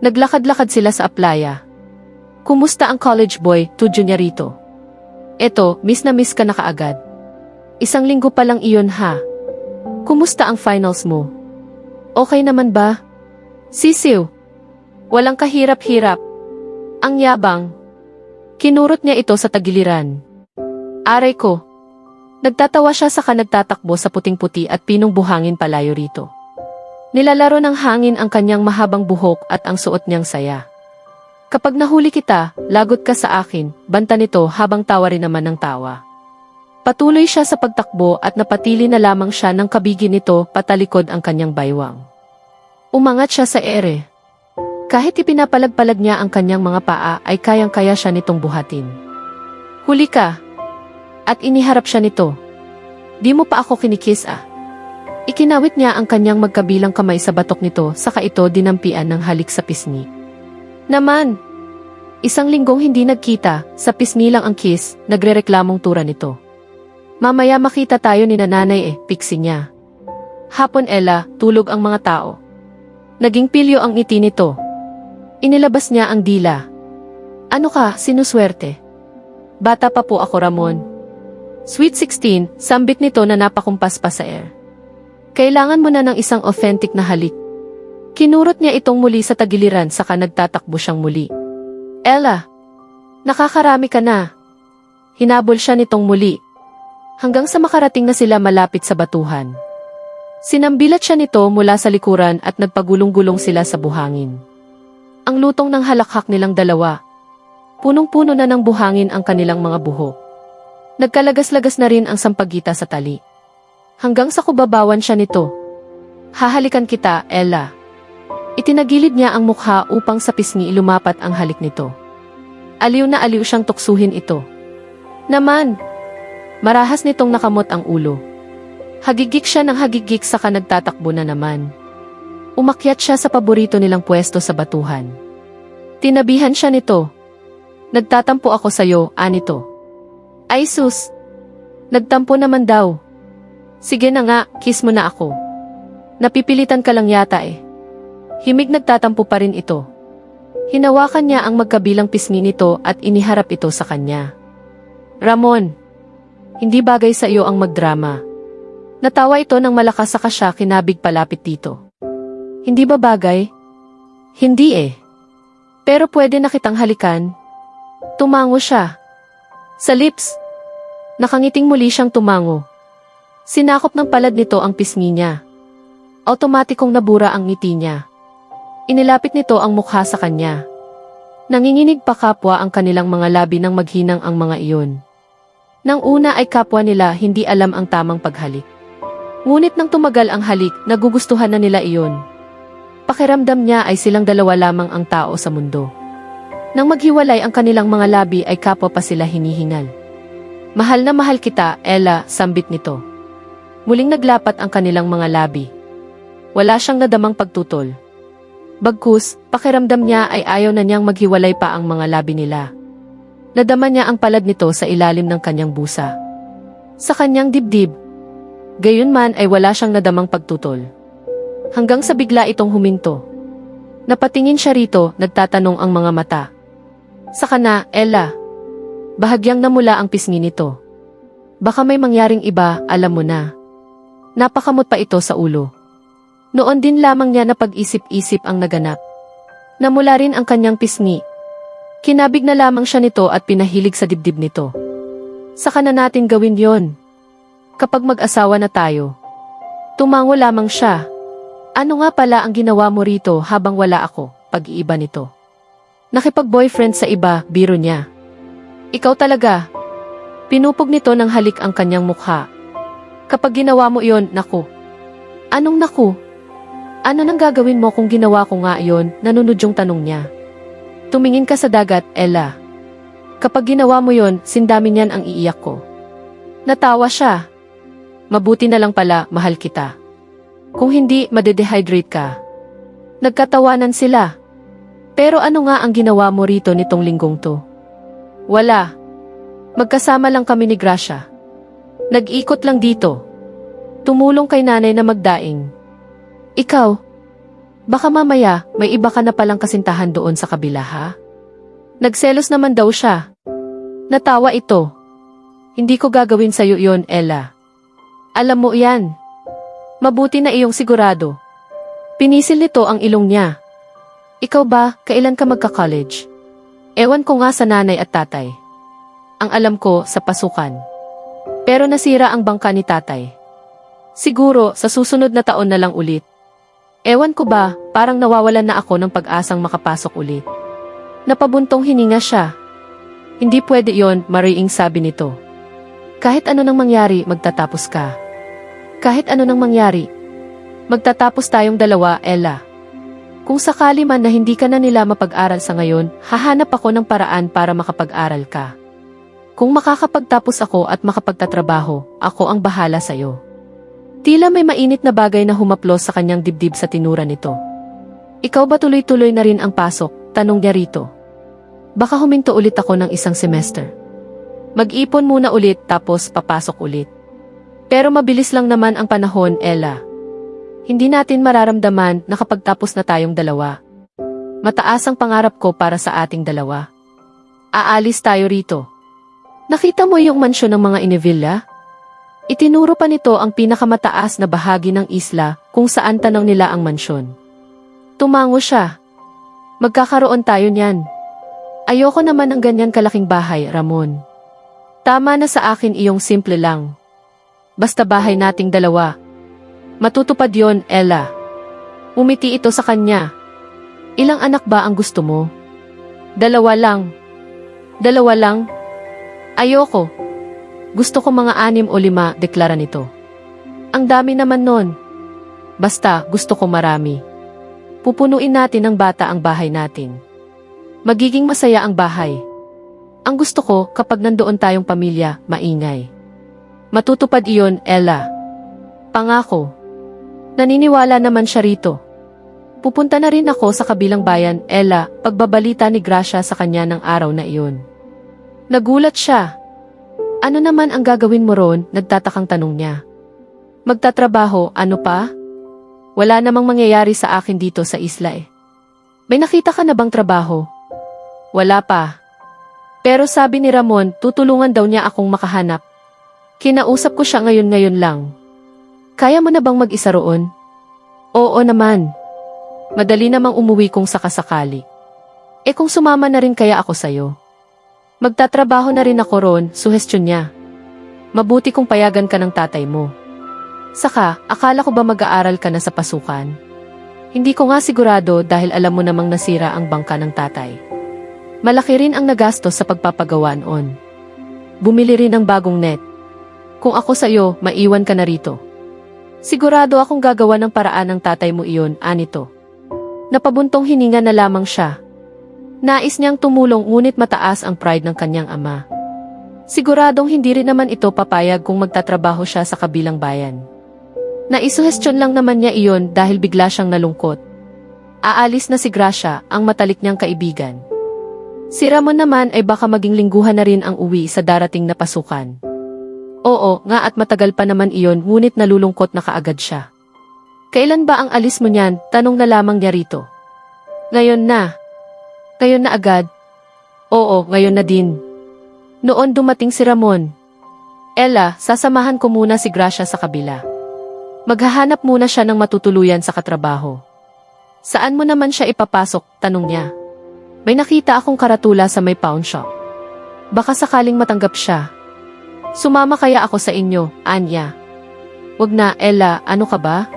Naglakad-lakad sila sa playa. Kumusta ang college boy, tudyo niya rito? Eto, miss na miss ka na kaagad. Isang linggo pa lang iyon ha. Kumusta ang finals mo? Okay naman ba? Sisiw. Walang kahirap-hirap. Ang yabang. Kinurot niya ito sa tagiliran. Aray ko. Nagtatawa siya saka nagtatakbo sa puting-puti at pinong buhangin palayo rito. Nilalaro ng hangin ang kanyang mahabang buhok at ang suot niyang saya. Kapag nahuli kita, lagot ka sa akin, banta nito habang tawa rin naman ng tawa. Patuloy siya sa pagtakbo at napatili na lamang siya ng kabigi nito patalikod ang kanyang baywang. Umangat siya sa ere. Kahit ipinapalag-palag niya ang kanyang mga paa ay kayang-kaya siya nitong buhatin. Huli ka! At iniharap siya nito. Di mo pa ako kinikis ah. Ikinawit niya ang kanyang magkabilang kamay sa batok nito saka ito dinampian ng halik sa pisngi. Naman! Isang linggong hindi nagkita, sa pisngi lang ang kiss, nagrereklamong tura nito. Mamaya makita tayo ni nanay piksi niya. Hapon Ella, tulog ang mga tao. Naging pilyo ang ngiti nito. Inilabas niya ang dila. Ano ka, sinuswerte? Bata pa po ako Ramon. Sweet 16, sambit nito na napakumpas pa sa air. Kailangan mo na ng isang authentic na halik. Kinurot niya itong muli sa tagiliran saka nagtatakbo siyang muli. Ella, nakakarami ka na. Hinabol siya nitong muli. Hanggang sa makarating na sila malapit sa batuhan. Sinambilat siya nito mula sa likuran at nagpagulong-gulong sila sa buhangin. Ang lutong ng halakhak nilang dalawa. Punong-puno na ng buhangin ang kanilang mga buhok. Nagkalagas-lagas na rin ang sampagita sa tali. Hanggang sa kubabawan siya nito. Hahalikan kita, Ella. Itinagilid niya ang mukha upang sa pisngi lumapat ang halik nito. Aliw na aliw siyang tuksuhin ito. Naman! Marahas nitong nakamot ang ulo. Hagigik siya ng hagigik saka nagtatakbo na naman. Umakyat siya sa paborito nilang pwesto sa batuhan. Tinabihan siya nito. Nagtatampo ako sa'yo, anito. Ay sus! Nagtampo naman daw. Sige na nga, kiss mo na ako. Napipilitan ka lang yata eh. Himig nagtatampo pa rin ito. Hinawakan niya ang magkabilang pisngi nito at iniharap ito sa kanya. Ramon, hindi bagay sa iyo ang magdrama. Natawa ito ng malakas saka siya kinabig palapit dito. Hindi ba bagay? Hindi eh. Pero pwede na kitang halikan. Tumango siya. Sa lips. Nakangiting muli siyang tumango. Sinakop ng palad nito ang pisngi niya. Automatikong nabura ang ngiti niya. Inilapit nito ang mukha sa kanya. Nanginginig pa kapwa ang kanilang mga labi nang maghinang ang mga iyon. Nang una ay kapwa nila hindi alam ang tamang paghalik. Ngunit nang tumagal ang halik, nagugustuhan na nila iyon. Pakiramdam niya ay silang dalawa lamang ang tao sa mundo. Nang maghiwalay ang kanilang mga labi ay kapwa pa sila hinihingal. Mahal na mahal kita, Ella, sambit nito. Muling naglapat ang kanilang mga labi. Wala siyang nadamang pagtutol. Bagkus, pakiramdam niya ay ayaw na niyang maghiwalay pa ang mga labi nila. Nadama niya ang palad nito sa ilalim ng kanyang busa. Sa kanyang dibdib. Gayunman ay wala siyang nadamang pagtutol. Hanggang sa bigla itong huminto. Napatingin siya rito, nagtatanong ang mga mata. Saka na, Ella. Bahagyang namula ang pisngi nito. Baka may mangyaring iba, alam mo na. Napakamot pa ito sa ulo. Noon din lamang niya na pag-isip-isip ang naganap. Namula rin ang kanyang pisngi. Kinabig na lamang siya nito at pinahilig sa dibdib nito. Saka na natin gawin yon. Kapag mag-asawa na tayo. Tumango lamang siya. Ano nga pala ang ginawa mo rito habang wala ako, pag-iiba nito? Nakipag-boyfriend sa iba, biro niya. Ikaw talaga. Pinupog nito ng halik ang kanyang mukha. Kapag ginawa mo iyon, naku. Anong naku? Ano nang gagawin mo kung ginawa ko nga iyon, nanunod yung tanong niya. Tumingin ka sa dagat, Ella. Kapag ginawa mo yon, sindamin yan ang iiyak ko. Natawa siya. Mabuti na lang pala, mahal kita. Kung hindi, madedehydrate ka. Nagkatawanan sila. Pero ano nga ang ginawa mo rito nitong linggong to? Wala. Magkasama lang kami ni Gracia. Nag-ikot lang dito. Tumulong kay nanay na magdaing. Ikaw, baka mamaya may iba ka na palang kasintahan doon sa kabila ha? Nagselos naman daw siya. Natawa ito. Hindi ko gagawin sa'yo yon, Ella. Alam mo yan. Mabuti na iyong sigurado. Pinisil nito ang ilong niya. Ikaw ba, kailan ka magka-college? Ewan ko nga sa nanay at tatay. Ang alam ko, sa pasukan. Pero nasira ang bangka ni tatay. Siguro, sa susunod na taon na lang ulit. Ewan ko ba, parang nawawalan na ako ng pag-asang makapasok ulit. Napabuntong hininga siya. Hindi pwede yon, Mariing sabi nito. Kahit ano nang mangyari, magtatapos ka. Kahit ano nang mangyari. Magtatapos tayong dalawa, Ella. Kung sakali man na hindi ka na nila mapag-aral sa ngayon, hahanap ako ng paraan para makapag-aral ka. Kung makakapagtapos ako at makapagtatrabaho, ako ang bahala sa'yo. Tila may mainit na bagay na humaplos sa kanyang dibdib sa tinura nito. Ikaw ba tuloy-tuloy na rin ang pasok? Tanong niya rito. Baka huminto ulit ako ng isang semester. Mag-ipon muna ulit tapos papasok ulit. Pero mabilis lang naman ang panahon, Ella. Hindi natin mararamdaman na kapag tapos na tayong dalawa. Mataas ang pangarap ko para sa ating dalawa. Aalis tayo rito. Nakita mo yung mansyon ng mga Inevilla? Itinuro pa nito ang pinakamataas na bahagi ng isla kung saan tanaw nila ang mansyon. Tumango siya. Magkakaroon tayo niyan. Ayoko naman ng ganyan kalaking bahay, Ramon. Tama na sa akin iyong simple lang. Basta bahay nating dalawa. Matutupad yon, Ella. Umiti ito sa kanya. Ilang anak ba ang gusto mo? 2 lang. 2 lang? Ayoko. Gusto ko mga 6 o 5, deklara nito. Ang dami naman nun. Basta, gusto ko marami. Pupunuin natin ng bata ang bahay natin. Magiging masaya ang bahay. Ang gusto ko, kapag nandoon tayong pamilya, maingay. Matutupad iyon, Ella. Pangako. Naniniwala naman siya rito. Pupunta na rin ako sa kabilang bayan, Ella, pagbabalita ni Gracia sa kanya ng araw na iyon. Nagulat siya. Ano naman ang gagawin mo ron, nagtatakang tanong niya. Magtatrabaho, ano pa? Wala namang mangyayari sa akin dito sa isla eh. May nakita ka na bang trabaho? Wala pa. Pero sabi ni Ramon, tutulungan daw niya akong makahanap. Kinausap ko siya ngayon lang. Kaya mo na bang mag-isa roon? Oo naman. Madali namang umuwi kung sakasakali. Kung sumama na rin kaya ako sa'yo? Magtatrabaho na rin ako ron, suhestyon niya. Mabuti kung payagan ka ng tatay mo. Saka, akala ko ba mag-aaral ka na sa pasukan? Hindi ko nga sigurado dahil alam mo namang nasira ang bangka ng tatay. Malaki rin ang nagastos sa pagpapagawa noon. Bumili rin ng bagong net. Kung ako sa'yo, maiwan ka na rito. Sigurado akong gagawa ng paraan ng tatay mo iyon, anito. Napabuntong hininga na lamang siya. Nais niyang tumulong ngunit mataas ang pride ng kanyang ama. Siguradong hindi rin naman ito papayag kung magtatrabaho siya sa kabilang bayan. Naisuhestyon lang naman niya iyon dahil bigla siyang nalungkot. Aalis na si Gracia, ang matalik niyang kaibigan. Si Ramon naman ay baka maging lingguhan na rin ang uwi sa darating na pasukan. Oo nga at matagal pa naman iyon ngunit nalulungkot na kaagad siya. Kailan ba ang alis mo niyan? Tanong na lamang niya rito. Ngayon na. Ngayon na agad? Oo, ngayon na din. Noon dumating si Ramon. Ella, sasamahan ko muna si Gracia sa kabila. Maghahanap muna siya ng matutuluyan sa katrabaho. Saan mo naman siya ipapasok? Tanong niya. May nakita akong karatula sa may pawn shop. Baka sakaling matanggap siya. Sumama kaya ako sa inyo, Anya. Wag na, Ella, ano ka ba?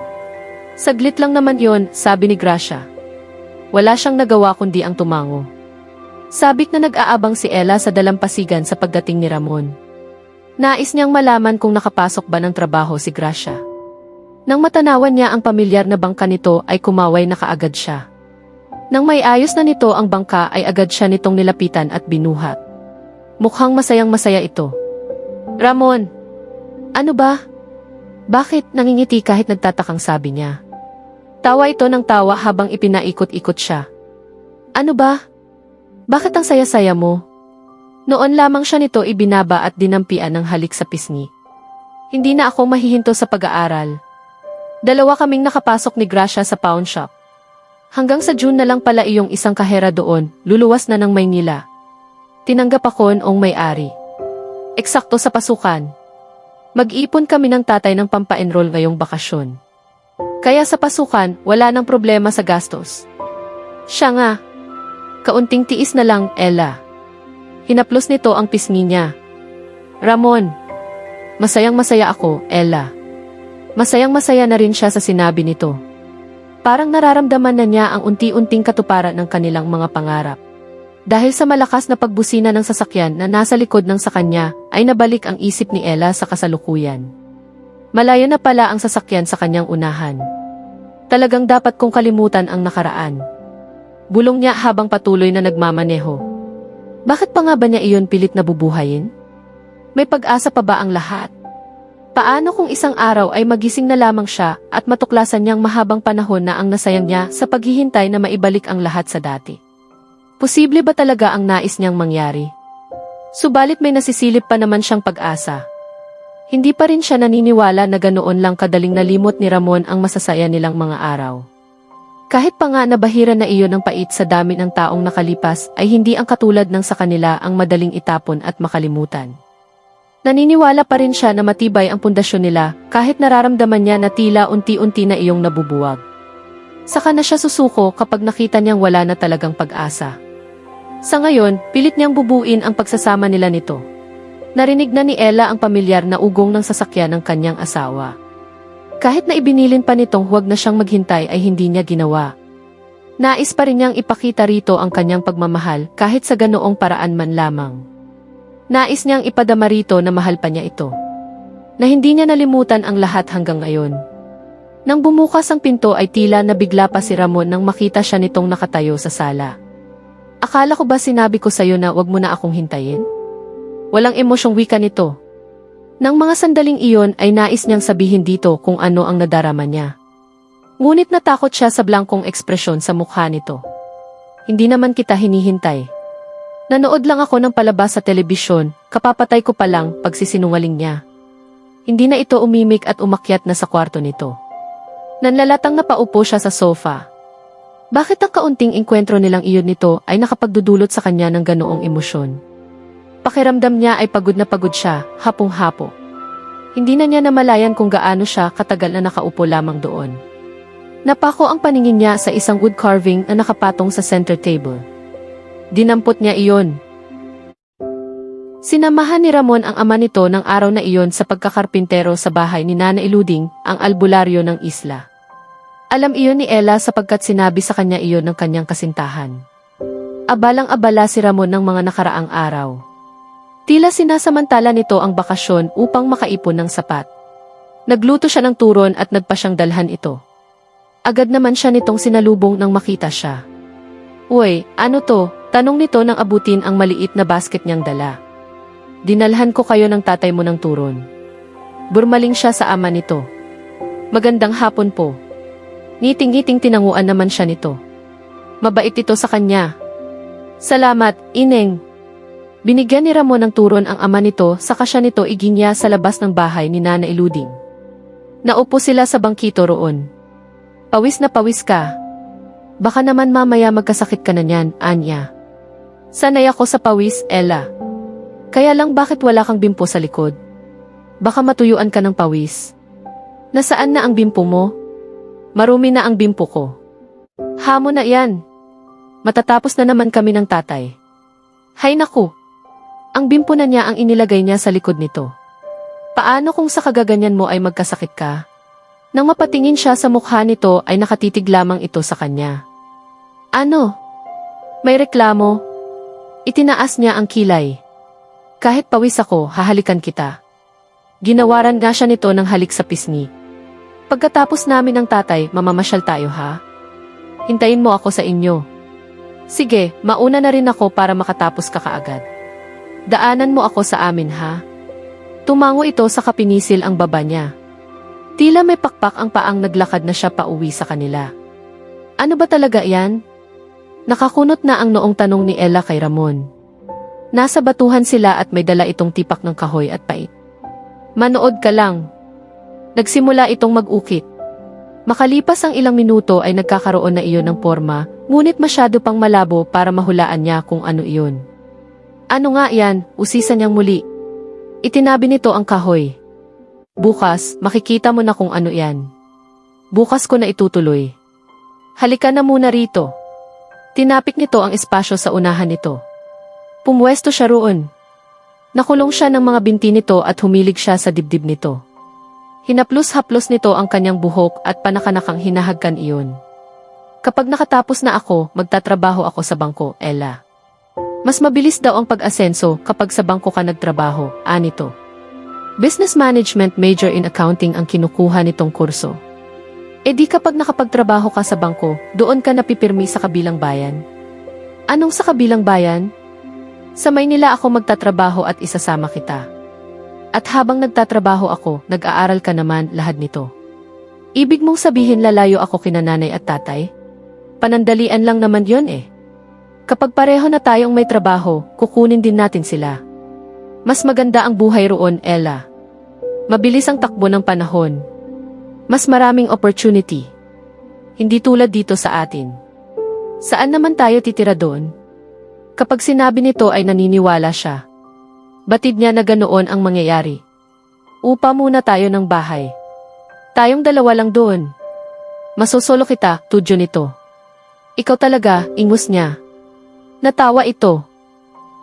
Saglit lang naman yon, sabi ni Gracia. Wala siyang nagawa kundi ang tumango. Sabik na nag-aabang si Ella sa dalampasigan sa pagdating ni Ramon. Nais niyang malaman kung nakapasok ba ng trabaho si Gracia. Nang matanawan niya ang pamilyar na bangka nito ay kumaway na kaagad siya. Nang may ayos na nito ang bangka ay agad siya nitong nilapitan at binuhat. Mukhang masayang-masaya ito. Ramon! Ano ba? Bakit nangingiti kahit nagtatakang sabi niya? Tawa ito ng tawa habang ipinaikot-ikot siya. Ano ba? Bakit ang saya-saya mo? Noon lamang siya nito ibinaba at dinampian ng halik sa pisngi. Hindi na ako mahihinto sa pag-aaral. 2 kaming nakapasok ni Gracia sa pawn shop. Hanggang sa June na lang pala iyong isang kahera doon, luluwas na ng Maynila. Tinanggap ako noong may-ari. Eksakto sa pasukan. Mag-ipon kami ng tatay ng pampa-enroll ngayong bakasyon. Kaya sa pasukan, wala nang problema sa gastos. Siya nga. Kaunting tiis na lang, Ella. Hinaplos nito ang pisngi niya. Ramon. Masayang-masaya ako, Ella. Masayang-masaya na rin siya sa sinabi nito. Parang nararamdaman na niya ang unti-unting katuparan ng kanilang mga pangarap. Dahil sa malakas na pagbusina ng sasakyan na nasa likod ng sa kanya, ay nabalik ang isip ni Ella sa kasalukuyan. Malayo na pala ang sasakyan sa kanyang unahan. Talagang dapat kong kalimutan ang nakaraan. Bulong niya habang patuloy na nagmamaneho. Bakit pa nga ba niya iyon pilit na bubuhayin? May pag-asa pa ba ang lahat? Paano kung isang araw ay magising na lamang siya at matuklasan niyang mahabang panahon na ang nasayang niya sa paghihintay na maibalik ang lahat sa dati? Posible ba talaga ang nais niyang mangyari? Subalit may nasisilip pa naman siyang pag-asa. Hindi pa rin siya naniniwala na ganoon lang kadaling nalimot ni Ramon ang masasaya nilang mga araw. Kahit pa nga nabahira na iyon ng pait sa dami ng taong nakalipas ay hindi ang katulad ng sa kanila ang madaling itapon at makalimutan. Naniniwala pa rin siya na matibay ang pundasyon nila kahit nararamdaman niya na tila unti-unti na iyong nabubuwag. Saka na siya susuko kapag nakita niyang wala na talagang pag-asa. Sa ngayon, pilit niyang bubuin ang pagsasama nila nito. Narinig na ni Ella ang pamilyar na ugong ng sasakyan ng kanyang asawa. Kahit na ibinilin pa nitong huwag na siyang maghintay ay hindi niya ginawa. Nais pa rin niyang ipakita rito ang kanyang pagmamahal kahit sa ganoong paraan man lamang. Nais niyang ipadama rito na mahal pa niya ito. Na hindi niya nalimutan ang lahat hanggang ngayon. Nang bumukas ang pinto ay tila nabigla pa si Ramon nang makita siya nitong nakatayo sa sala. Akala ko ba sinabi ko sa'yo na wag mo na akong hintayin? Walang emosyong wika nito. Nang mga sandaling iyon ay nais niyang sabihin dito kung ano ang nadarama niya. Ngunit natakot siya sa blangkong ekspresyon sa mukha nito. Hindi naman kita hinihintay. Nanood lang ako ng palabas sa telebisyon, kapapatay ko pa lang pagsisinungaling niya. Hindi na ito umimik at umakyat na sa kwarto nito. Nanlalatang napaupo siya sa sofa. Bakit ang kaunting engkwentro nilang iyon nito ay nakapagdudulot sa kanya ng ganoong emosyon? Pakiramdam niya ay pagod na pagod siya, hapong-hapo. Hindi na niya namalayan kung gaano siya katagal na nakaupo lamang doon. Napako ang paningin niya sa isang wood carving na nakapatong sa center table. Dinampot niya iyon. Sinamahan ni Ramon ang ama nito ng araw na iyon sa pagkakarpintero sa bahay ni Nana Iluding, ang albularyo ng isla. Alam iyon ni Ella sapagkat sinabi sa kanya iyon ng kanyang kasintahan. Abalang-abala si Ramon ng mga nakaraang araw. Tila sinasamantala nito ang bakasyon upang makaipon ng sapat. Nagluto siya ng turon at nagpa siyang dalhan ito. Agad naman siya nitong sinalubong nang makita siya. "Uy, ano to?" Tanong nito nang abutin ang maliit na basket niyang dala. "Dinalhan ko kayo ng tatay mo ng turon." Burmaling siya sa ama nito. "Magandang hapon po." Ngiting-ngiting tinanguan naman siya nito. Mabait ito sa kanya. "Salamat, Ineng." Binigyan ni Ramon ng turon ang ama nito saka siya nito iginya sa labas ng bahay ni Nana Iluding. Naupo sila sa bangkito roon. "Pawis na pawis ka. Baka naman mamaya magkasakit ka na niyan, Anya." "Sanay ako sa pawis, Ella. Kaya lang bakit wala kang bimpo sa likod? Baka matuyuan ka ng pawis." "Nasaan na ang bimpo mo?" "Marumi na ang bimpo ko." "Hamon na yan. Matatapos na naman kami ng tatay." "Hay naku! Ang bimpo na niya ang inilagay niya sa likod nito. Paano kung sa kagaganyan mo ay magkasakit ka?" Nang mapatingin siya sa mukha nito ay nakatitig lamang ito sa kanya. "Ano? May reklamo?" Itinaas niya ang kilay. "Kahit pawis ako, hahalikan kita." Ginawaran nga siya nito ng halik sa pisngi. "Pagkatapos namin ng tatay, mamamasyal tayo ha? Hintayin mo ako sa inyo." "Sige, mauna na rin ako para makatapos ka kaagad. Daanan mo ako sa amin ha?" Tumango ito sa kapinisil ang baba niya. Tila may pakpak ang paang naglakad na siya pauwi sa kanila. Ano ba talaga yan? Nakakunot na ang noong tanong ni Ella kay Ramon. Nasa batuhan sila at may dala itong tipak ng kahoy at pait. "Manood ka lang." Nagsimula itong mag-ukit. Makalipas ang ilang minuto ay nagkakaroon na iyon ng forma, ngunit masyado pang malabo para mahulaan niya kung ano iyon. "Ano nga yan?" Usisan niyang muli. Itinabi nito ang kahoy. "Bukas, makikita mo na kung ano yan. Bukas ko na itutuloy. Halika na muna rito." Tinapik nito ang espasyo sa unahan nito. Pumwesto siya roon. Nakulong siya ng mga binti nito at humilig siya sa dibdib nito. Hinaplos-haplos nito ang kanyang buhok at panakanakang hinahagkan iyon. "Kapag nakatapos na ako, magtatrabaho ako sa bangko, Ella. Mas mabilis daw ang pag-asenso kapag sa bangko ka nagtrabaho," anito. Business Management major in accounting ang kinukuha nitong kurso. "E di kapag nakapagtrabaho ka sa bangko, doon ka napipirmi sa kabilang bayan." "Anong sa kabilang bayan?" "Sa Maynila ako magtatrabaho at isasama kita. At habang nagtatrabaho ako, nag-aaral ka naman, lahat nito. Ibig mong sabihin lalayo ako kina nanay at tatay? Panandalian lang naman yon eh. Kapag pareho na tayong may trabaho, kukunin din natin sila. Mas maganda ang buhay roon, Ella. Mabilis ang takbo ng panahon. Mas maraming opportunity. Hindi tulad dito sa atin. Saan naman tayo titira doon?" Kapag sinabi nito ay naniniwala siya. Batid niya na ganoon ang mangyayari. Upa muna tayo ng bahay. Tayong dalawa lang doon. Masosolo kita, tudyo nito. Ikaw talaga, ingus niya. Natawa ito.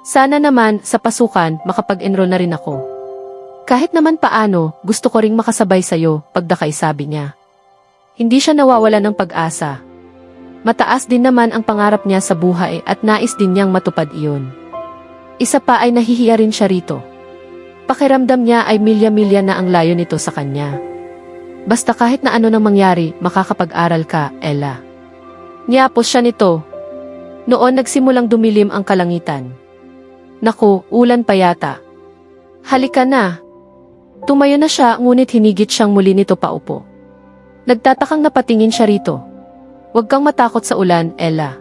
Sana naman, sa pasukan, makapag-enroll na rin ako. Kahit naman paano, gusto ko ring makasabay sa'yo, pagdakay sabi niya. Hindi siya nawawala ng pag-asa. Mataas din naman ang pangarap niya sa buhay at nais din niyang matupad iyon. Isa pa ay nahihiya rin siya rito. Pakiramdam niya ay milya-milya na ang layo nito sa kanya. Basta kahit na ano nang mangyari, makakapag-aral ka, Ella. Niyapos siya nito. Noon nagsimulang dumilim ang kalangitan. Naku, ulan pa yata. Halika na. Tumayo na siya ngunit hinigit siyang muli nito paupo. Nagtatakang napatingin siya rito. Huwag kang matakot sa ulan, Ella.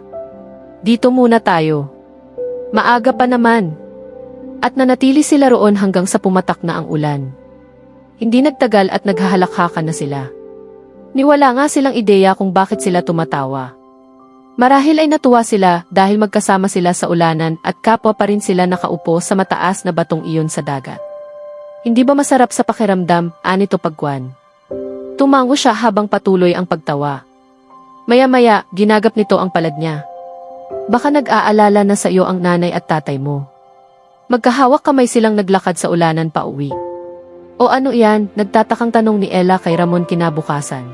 Dito muna tayo. Maaga pa naman. At nanatili sila roon hanggang sa pumatak na ang ulan. Hindi nagtagal at naghahalakhakan na sila. Niwala nga silang ideya kung bakit sila tumatawa. Marahil ay natuwa sila dahil magkasama sila sa ulanan at kapwa pa rin sila nakaupo sa mataas na batong iyon sa dagat. Hindi ba masarap sa pakiramdam, anito Pagwan? Tumango siya habang patuloy ang pagtawa. Maya-maya, ginagap nito ang palad niya. Baka nag-aalala na sa iyo ang nanay at tatay mo. Magkahawak kamay silang naglakad sa ulanan pa uwi. O ano yan, nagtatakang tanong ni Ella kay Ramon kinabukasan.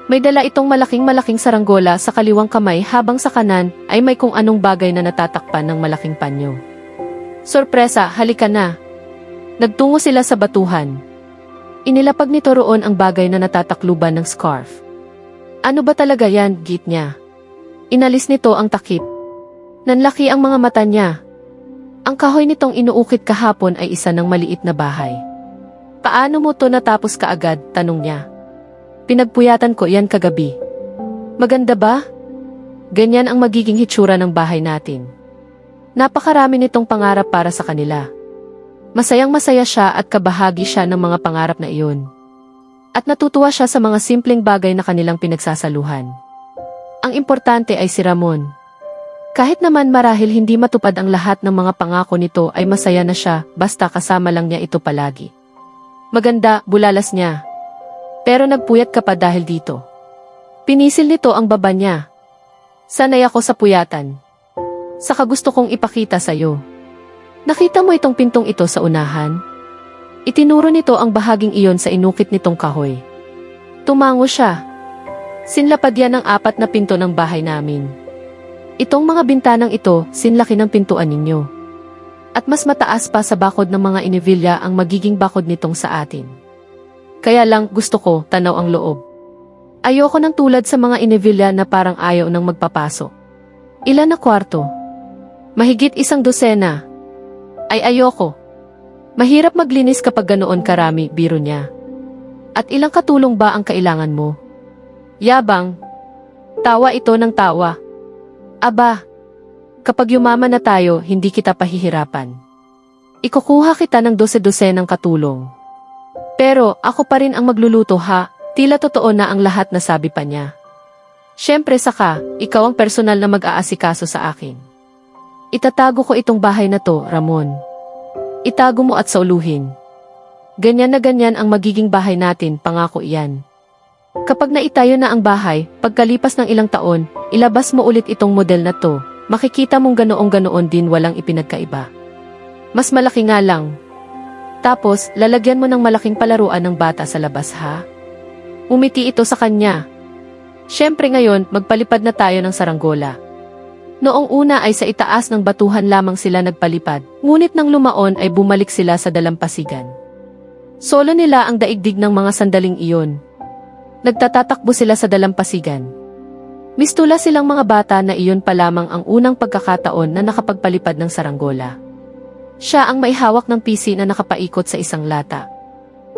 May dala itong malaking saranggola sa kaliwang kamay habang sa kanan ay may kung anong bagay na natatakpan ng malaking panyo. Sorpresa, halika na. Nagtungo sila sa batuhan. Inilapag nito roon ang bagay na natatakluban ng scarf. Ano ba talaga yan, git niya. Inalis nito ang takip. Nanlaki ang mga mata niya. Ang kahoy nitong inuukit kahapon ay isa ng maliit na bahay. Paano mo to natapos kaagad, tanong niya. Pinagpuyatan ko yan kagabi. Maganda ba? Ganyan ang magiging hitsura ng bahay natin. Napakarami nitong pangarap para sa kanila. Masayang-masaya siya at kabahagi siya ng mga pangarap na iyon. At natutuwa siya sa mga simpleng bagay na kanilang pinagsasaluhan. Ang importante ay si Ramon. Kahit naman marahil hindi matupad ang lahat ng mga pangako nito ay masaya na siya basta kasama lang niya ito palagi. Maganda, bulalas niya. Pero nagpuyat ka pa dahil dito. Pinisil nito ang baba niya. Sanay ako sa puyatan. Saka gusto kong ipakita sa'yo. Nakita mo itong pintong ito sa unahan? Itinuro nito ang bahaging iyon sa inukit nitong kahoy. Tumango siya. Sinlapad yan ang 4 na pinto ng bahay namin. Itong mga bintanang ito, sinlaki ng pintuan ninyo. At mas mataas pa sa bakod ng mga inivilya ang magiging bakod nitong sa atin. Kaya lang gusto ko, tanaw ang loob. Ayoko ng tulad sa mga inivilya na parang ayaw nang magpapasok. Ilan na kwarto? Mahigit 1 dosena. Ay ayoko. Mahirap maglinis kapag ganoon karami, biro niya. At ilang katulong ba ang kailangan mo? Yabang. Tawa ito ng tawa. Aba, kapag yumaman na tayo, hindi kita pahihirapan. Ikukuha kita ng 12 ng katulong. Pero ako pa rin ang magluluto ha, tila totoo na ang lahat na sabi pa niya. Siyempre saka, ikaw ang personal na mag-aasikaso sa akin. Itatago ko itong bahay na to, Ramon. Itago mo at sauluhin. Ganyan na ganyan ang magiging bahay natin, pangako iyan. Kapag naitayo na ang bahay, pagkalipas ng ilang taon, ilabas mo ulit itong model na to, makikita mong ganoong-ganoon din walang ipinagkaiba. Mas malaki nga lang. Tapos, lalagyan mo ng malaking palaruan ng bata sa labas ha? Umiti ito sa kanya. Siyempre ngayon, magpalipad na tayo ng saranggola. Noong una ay sa itaas ng batuhan lamang sila nagpalipad, ngunit nang lumaon ay bumalik sila sa dalampasigan. Solo nila ang daigdig ng mga sandaling iyon. Nagtatatakbo sila sa dalampasigan. Mistula silang mga bata na iyon pa lamang ang unang pagkakataon na nakapagpalipad ng saranggola. Siya ang may hawak ng PC na nakapaikot sa isang lata.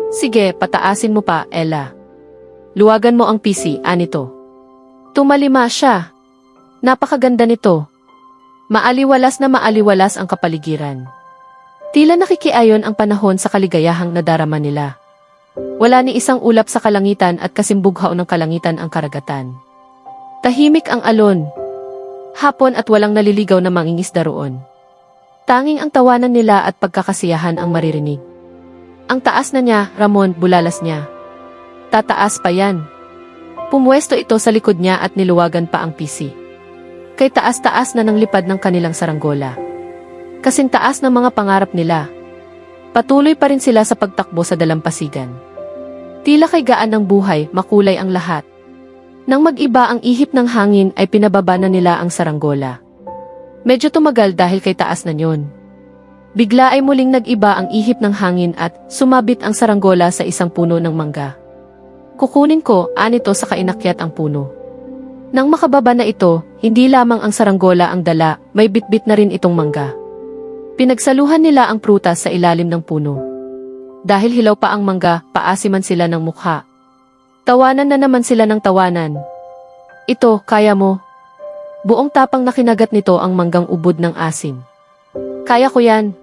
Sige, pataasin mo pa, Ella. Luwagan mo ang PC, anito. Tumalima siya. Napakaganda nito. Maaliwalas na maaliwalas ang kapaligiran. Tila nakikiayon ang panahon sa kaligayahang nadarama nila. Wala ni isang ulap sa kalangitan at kasimbughaw ng kalangitan ang karagatan. Tahimik ang alon. Hapon at walang naliligaw na mangingisda roon. Tanging ang tawanan nila at pagkakasiyahan ang maririnig. Ang taas na niya, Ramon, bulalas niya. Tataas pa yan. Pumwesto ito sa likod niya at niluwagan pa ang PC. Kay taas-taas na ng lipad ng kanilang saranggola. Kasing taas ng mga pangarap nila. Patuloy pa rin sila sa pagtakbo sa dalampasigan. Tila kay gaan ng buhay, makulay ang lahat. Nang mag-iba ang ihip ng hangin ay pinababa na nila ang saranggola. Medyo tumagal dahil kay taas na yun. Bigla ay muling nag-iba ang ihip ng hangin at sumabit ang saranggola sa isang puno ng mangga. Kukunin ko, anito sa kainakyat ang puno. Nang makababa na ito, hindi lamang ang saranggola ang dala, may bitbit na rin itong mangga. Pinagsaluhan nila ang prutas sa ilalim ng puno. Dahil hilaw pa ang mangga, paasiman sila ng mukha. Tawanan na naman sila ng tawanan. Ito, kaya mo. Buong tapang na kinagat nito ang manggang ubod ng asim. Kaya ko yan.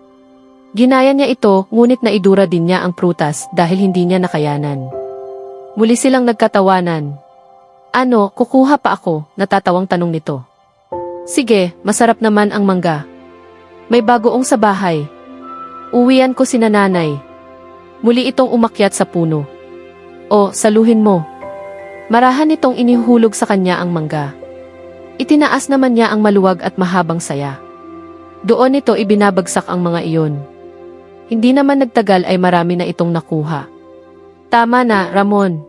Ginaya niya ito, ngunit naidura din niya ang prutas dahil hindi niya nakayanan. Muli silang nagkatawanan. Ano, kukuha pa ako, natatawang tanong nito. Sige, masarap naman ang mangga. May bagoong sa bahay. Uwian ko si nanay. Muli itong umakyat sa puno. O, saluhin mo. Marahan itong inihulog sa kanya ang mangga. Itinaas naman niya ang maluwag at mahabang saya. Doon ito ibinabagsak ang mga iyon. Hindi naman nagtagal ay marami na itong nakuha. Tama na, Ramon.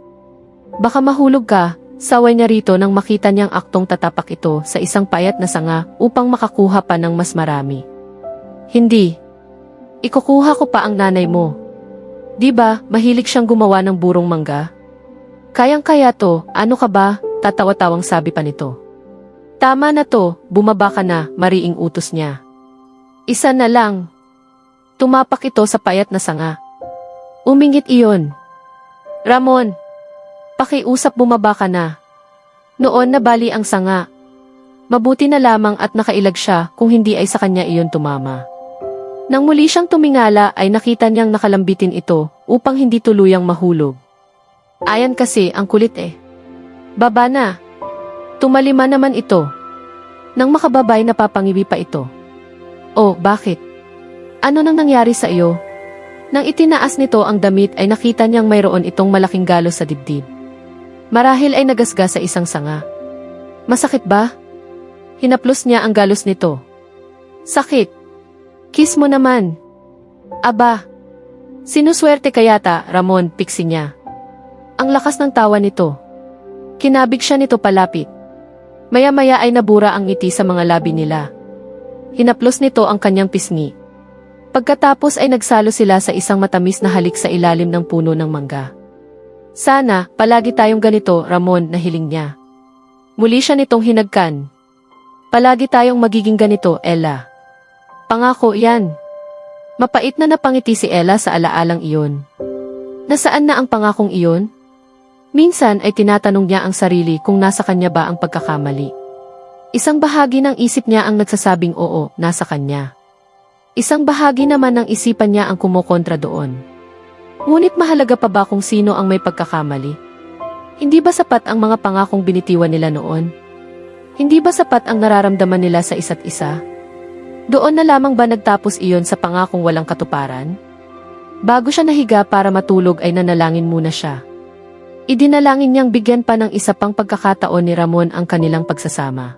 Baka mahulog ka, saway niya rito nang makita niyang aktong tatapak ito sa isang payat na sanga upang makakuha pa ng mas marami. Hindi. Ikukuha ko pa ang nanay mo. Di ba, mahilig siyang gumawa ng burong mangga? Kayang-kaya to, ano ka ba? Tatawa-tawang sabi pa nito. Tama na to, bumaba ka na, mariing utos niya. Isa na lang. Tumapak ito sa payat na sanga. Umingit iyon. Ramon, pakiusap bumaba ka na. Noon nabali ang sanga. Mabuti na lamang at nakailag siya kung hindi ay sa kanya iyon tumama. Nang muli siyang tumingala ay nakita niyang nakalambitin ito upang hindi tuluyang mahulog. Ayan kasi ang kulit eh. Baba na. Tumalima naman ito. Nang makababay napapangiwi pa ito. Oh, bakit? Ano nang nangyari sa iyo? Nang itinaas nito ang damit ay nakita niyang mayroon itong malaking galos sa dibdib. Marahil ay nagasga sa isang sanga. Masakit ba? Hinaplos niya ang galos nito. Sakit. Kiss mo naman. Aba. Sinuswerte kayata, Ramon, piksi niya. Ang lakas ng tawa nito. Kinabig siya nito palapit. Maya-maya ay nabura ang ngiti sa mga labi nila. Hinaplos nito ang kanyang pisngi. Pagkatapos ay nagsalo sila sa isang matamis na halik sa ilalim ng puno ng mangga. Sana, palagi tayong ganito, Ramon, na hiling niya. Muli siya nitong hinagkan. Palagi tayong magiging ganito, Ella. Pangako yan. Mapait na napangiti si Ella sa alaalang iyon. Nasaan na ang pangakong iyon? Minsan ay tinatanong niya ang sarili kung nasa kanya ba ang pagkakamali. Isang bahagi ng isip niya ang nagsasabing oo, nasa kanya. Isang bahagi naman ng isipan niya ang kumukontra doon. Ngunit mahalaga pa ba kung sino ang may pagkakamali? Hindi ba sapat ang mga pangakong binitiwan nila noon? Hindi ba sapat ang nararamdaman nila sa isa't isa? Doon na lamang ba nagtapos iyon sa pangakong walang katuparan? Bago siya nahiga para matulog ay nanalangin muna siya. Idinalangin niyang bigyan pa ng isa pang pagkakataon ni Ramon ang kanilang pagsasama.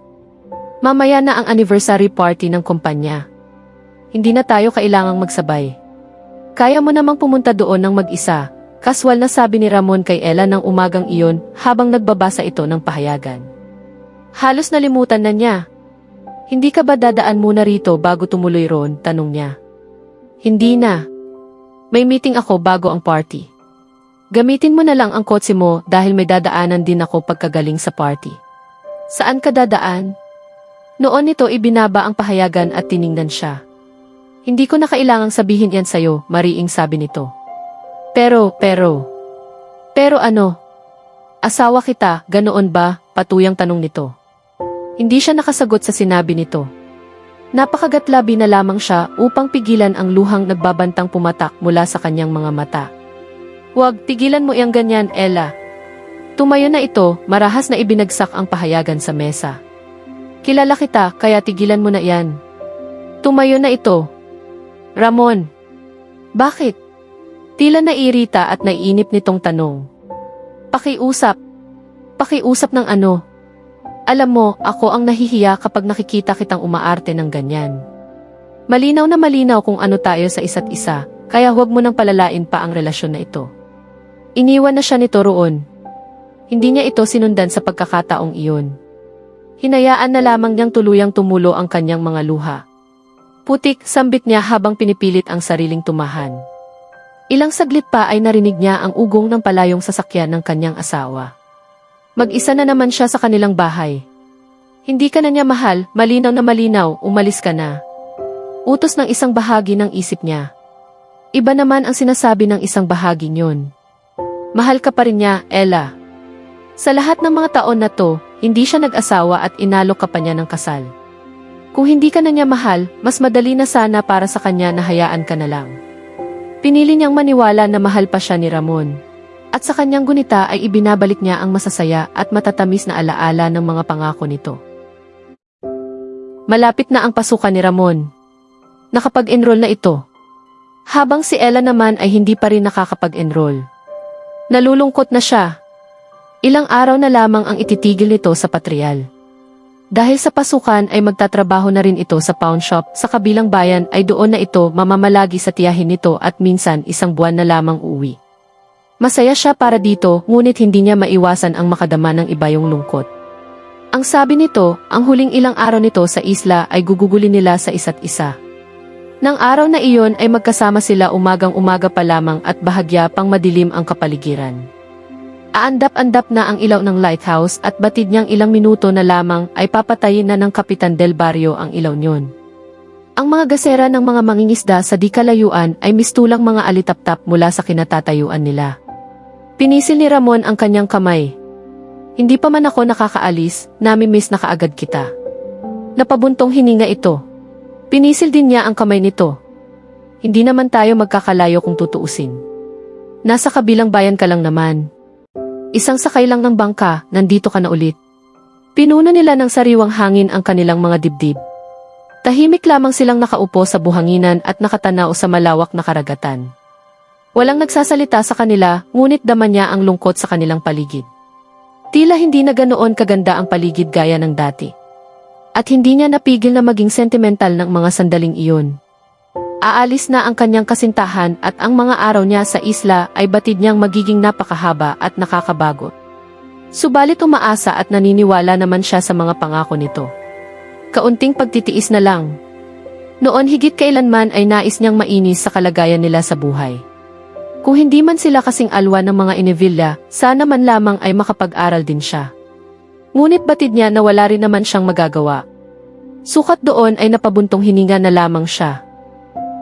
Mamaya na ang anniversary party ng kumpanya. Hindi na tayo kailangang magsabay. Kaya mo namang pumunta doon ng mag-isa, kaswal na sabi ni Ramon kay Ella ng umagang iyon habang nagbabasa ito ng pahayagan. Halos nalimutan na niya. Hindi ka ba dadaan muna rito bago tumuloy ron? Tanong niya. Hindi na. May meeting ako bago ang party. Gamitin mo na lang ang kotse mo dahil may dadaanan din ako pagkagaling sa party. Saan ka dadaan? Noon nito ibinaba ang pahayagan at tiningnan siya. Hindi ko na kailangang sabihin yan sa'yo, mariing sabi nito. Pero ano? Asawa kita, ganoon ba? Patuyang tanong nito. Hindi siya nakasagot sa sinabi nito. Napakagatlabi na lamang siya upang pigilan ang luhang nagbabantang pumatak mula sa kanyang mga mata. Huwag, tigilan mo iyang ganyan, Ella. Tumayo na ito, marahas na ibinagsak ang pahayagan sa mesa. Kilala kita, kaya tigilan mo na iyan. Tumayo na ito. Ramon. Bakit? Tila naiirita at naiinip nitong tanong. Pakiusap. Pakiusap ng ano? Alam mo, ako ang nahihiya kapag nakikita kitang umaarte ng ganyan. Malinaw na malinaw kung ano tayo sa isa't isa, kaya huwag mo nang palalain pa ang relasyon na ito. Iniwan na siya nito roon. Hindi niya ito sinundan sa pagkakataong iyon. Hinayaan na lamang niyang tuluyang tumulo ang kanyang mga luha. Putik, sambit niya habang pinipilit ang sariling tumahan. Ilang saglit pa ay narinig niya ang ugong ng palayong sasakyan ng kanyang asawa. Mag-isa na naman siya sa kanilang bahay. Hindi ka na niya mahal, malinaw na malinaw, umalis ka na. Utos ng isang bahagi ng isip niya. Iba naman ang sinasabi ng isang bahagi niyon. Mahal ka pa rin niya, Ella. Sa lahat ng mga taon na to, hindi siya nag-asawa at inalok ka pa niya ng kasal. Kung hindi ka na niya mahal, mas madali na sana para sa kanya na hayaan ka na lang. Pinili niyang maniwala na mahal pa siya ni Ramon. At sa kanyang gunita ay ibinabalik niya ang masasaya at matatamis na alaala ng mga pangako nito. Malapit na ang pasukan ni Ramon. Nakapag-enroll na ito. Habang si Ella naman ay hindi pa rin nakakapag-enroll. Nalulungkot na siya. Ilang araw na lamang ang ititigil nito sa patrial. Dahil sa pasukan ay magtatrabaho na rin ito sa pawn shop sa kabilang bayan ay doon na ito mamamalagi sa tiyahin nito at minsan isang buwan na lamang uuwi. Masaya siya para dito ngunit hindi niya maiwasan ang makadama ng iba yung lungkot. Ang sabi nito, ang huling ilang araw nito sa isla ay gugugulin nila sa isa't isa. Nang araw na iyon ay magkasama sila umagang-umaga pa lamang at bahagya pang madilim ang kapaligiran. Aandap-andap na ang ilaw ng lighthouse at batid niyang ilang minuto na lamang ay papatayin na ng Kapitan Del Barrio ang ilaw niyon. Ang mga gasera ng mga mangingisda sa di kalayuan ay mistulang mga alitaptap mula sa kinatatayuan nila. Pinisil ni Ramon ang kanyang kamay. Hindi pa man ako nakakaalis, nami-miss na kaagad kita. Napabuntong hininga ito. Pinisil din niya ang kamay nito. Hindi naman tayo magkakalayo kung tutuusin. Nasa kabilang bayan ka lang naman. Isang sakay lang ng bangka, nandito ka na ulit. Pinuno nila ng sariwang hangin ang kanilang mga dibdib. Tahimik lamang silang nakaupo sa buhanginan at nakatanaw sa malawak na karagatan. Walang nagsasalita sa kanila, ngunit dama niya ang lungkot sa kanilang paligid. Tila hindi na ganoon kaganda ang paligid gaya ng dati. At hindi niya napigil na maging sentimental ng mga sandaling iyon. Aalis na ang kanyang kasintahan at ang mga araw niya sa isla ay batid niyang magiging napakahaba at nakakabagot. Subalit umaasa at naniniwala naman siya sa mga pangako nito. Kaunting pagtitiis na lang. Noon higit kailanman ay nais niyang mainis sa kalagayan nila sa buhay. Kung hindi man sila kasing alwa ng mga Inevilla, sana man lamang ay makapag-aral din siya. Ngunit batid niya na wala rin naman siyang magagawa. Sukat doon ay napabuntong hininga na lamang siya.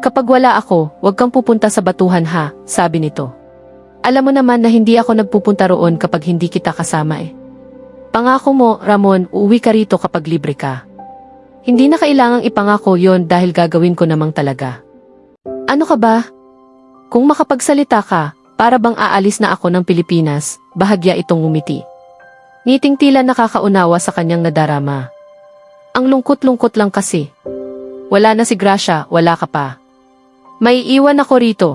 Kapag wala ako, huwag kang pupunta sa batuhan ha, sabi nito. Alam mo naman na hindi ako nagpupunta roon kapag hindi kita kasama eh. Pangako mo, Ramon, uuwi ka rito kapag libre ka. Hindi na kailangang ipangako yon dahil gagawin ko namang talaga. Ano ka ba? Kung makapagsalita ka, para bang aalis na ako ng Pilipinas, bahagya itong ngumiti. Ngiting tila nakakaunawa sa kanyang nadarama. Ang lungkot-lungkot lang kasi. Wala na si Gracia, wala ka pa. May iwan ako rito.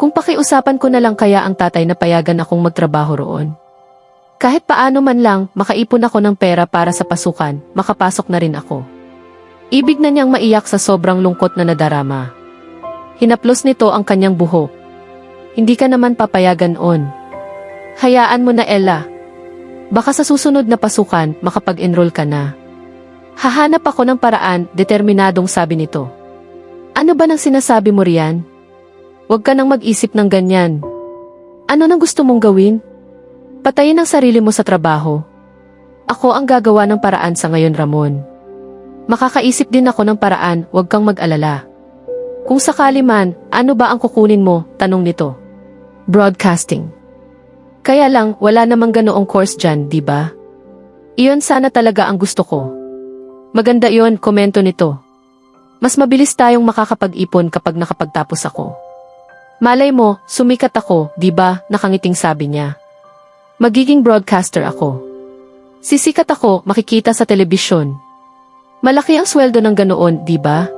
Kung pakiusapan ko na lang kaya ang tatay na payagan akong magtrabaho roon. Kahit paano man lang, makaipon ako ng pera para sa pasukan, makapasok na rin ako. Ibig na niyang maiyak sa sobrang lungkot na nadarama. Hinaplos nito ang kanyang buhok. Hindi ka naman papayagan on. Hayaan mo na Ella. Baka sa susunod na pasukan, makapag-enroll ka na. Hahanap ako ng paraan, determinadong sabi nito. Ano ba nang sinasabi mo riyan? Huwag ka nang mag-isip ng ganyan. Ano nang gusto mong gawin? Patayin ang sarili mo sa trabaho. Ako ang gagawa ng paraan sa ngayon, Ramon. Makakaisip din ako ng paraan, huwag kang mag-alala. Kung sakali man, ano ba ang kukunin mo? Tanong nito. Broadcasting. Kaya lang, wala namang ganoong course dyan, di ba? Iyon sana talaga ang gusto ko. Maganda iyon, komento nito. Mas mabilis tayong makakapag-ipon kapag nakapagtapos ako. Malay mo, sumikat ako, di ba? Nakangiting sabi niya. Magiging broadcaster ako. Sisikat ako, makikita sa telebisyon. Malaki ang sweldo ng ganoon, di ba?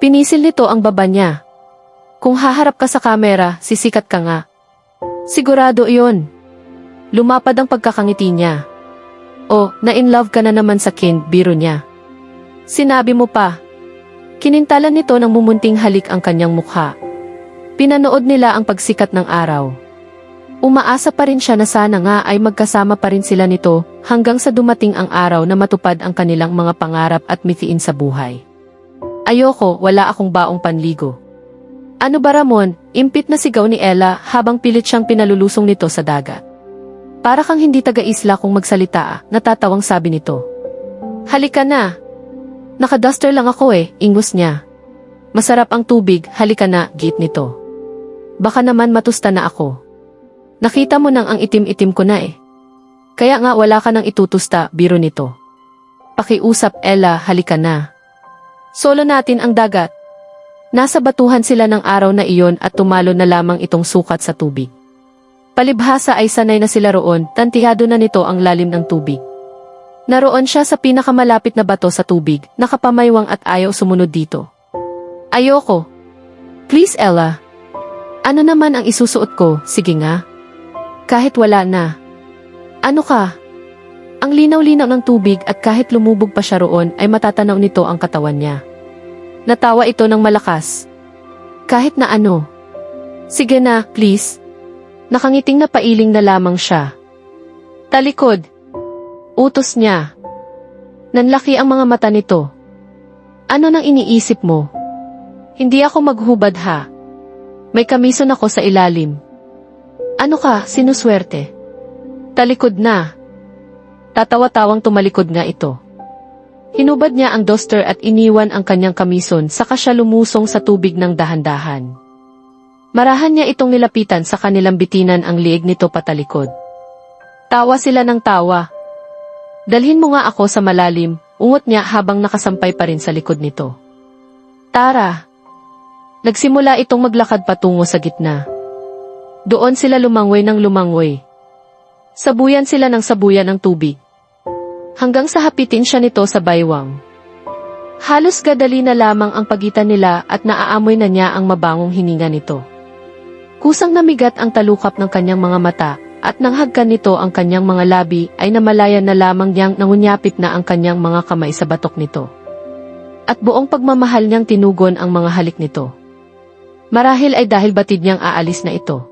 Pinisil nito ang baba niya. Kung haharap ka sa kamera, sisikat ka nga. Sigurado iyon. Lumapad ang pagkakangiti niya. O, na-in-love ka na naman sa kin, biro niya. Sinabi mo pa. Kinintalan nito ng mumunting halik ang kanyang mukha. Pinanood nila ang pagsikat ng araw. Umaasa pa rin siya na sana nga ay magkasama pa rin sila nito hanggang sa dumating ang araw na matupad ang kanilang mga pangarap at mithiin sa buhay. Ayoko, wala akong baong panligo. Ano ba Ramon, impit na sigaw ni Ella habang pilit siyang pinalulusong nito sa dagat. Para kang hindi taga-isla kung magsalita, natatawang sabi nito. Halika na. Nakaduster lang ako ingos niya. Masarap ang tubig, halika na, git nito. Baka naman matusta na ako. Nakita mo nang ang itim-itim ko na Kaya nga wala ka nang itutusta, biro nito. Pakiusap Ella, halika na. Solo natin ang dagat. Nasa batuhan sila ng araw na iyon at tumalo na lamang itong sukat sa tubig. Palibhasa ay sanay na sila roon, tantihado na nito ang lalim ng tubig. Naroon siya sa pinakamalapit na bato sa tubig, nakapamaywang at ayaw sumunod dito. Ayoko. Please Ella. Ano naman ang isusuot ko, sige nga. Kahit wala na. Ano ka? Ang linaw-linaw ng tubig at kahit lumubog pa siya roon ay matatanaw nito ang katawan niya. Natawa ito ng malakas. Kahit na ano. Sige na, please. Nakangiting na pailing na lamang siya. Talikod. Utos niya. Nanlaki ang mga mata nito. Ano nang iniisip mo? Hindi ako maghubad ha. May kamison ako sa ilalim. Ano ka, sinuswerte? Talikod na. Tatawa-tawang tumalikod nga ito. Hinubad niya ang duster at iniwan ang kanyang kamison saka siya lumusong sa tubig ng dahan-dahan. Marahan niya itong nilapitan sa kanilang bitinan ang liig nito patalikod. Tawa sila ng tawa. Dalhin mo nga ako sa malalim, ungot niya habang nakasampay pa rin sa likod nito. Tara. Nagsimula itong maglakad patungo sa gitna. Doon sila lumangway ng lumangway. Sabuyan sila ng sabuyan ng tubig. Hanggang sa hapitin siya nito sa baywang. Halos gadali na lamang ang pagitan nila at naaamoy na niya ang mabangong hininga nito. Kusang namigat ang talukap ng kanyang mga mata at nang hagkan nito ang kanyang mga labi ay namalayan na lamang niyang nangunyapit na ang kanyang mga kamay sa batok nito. At buong pagmamahal niyang tinugon ang mga halik nito. Marahil ay dahil batid niyang aalis na ito.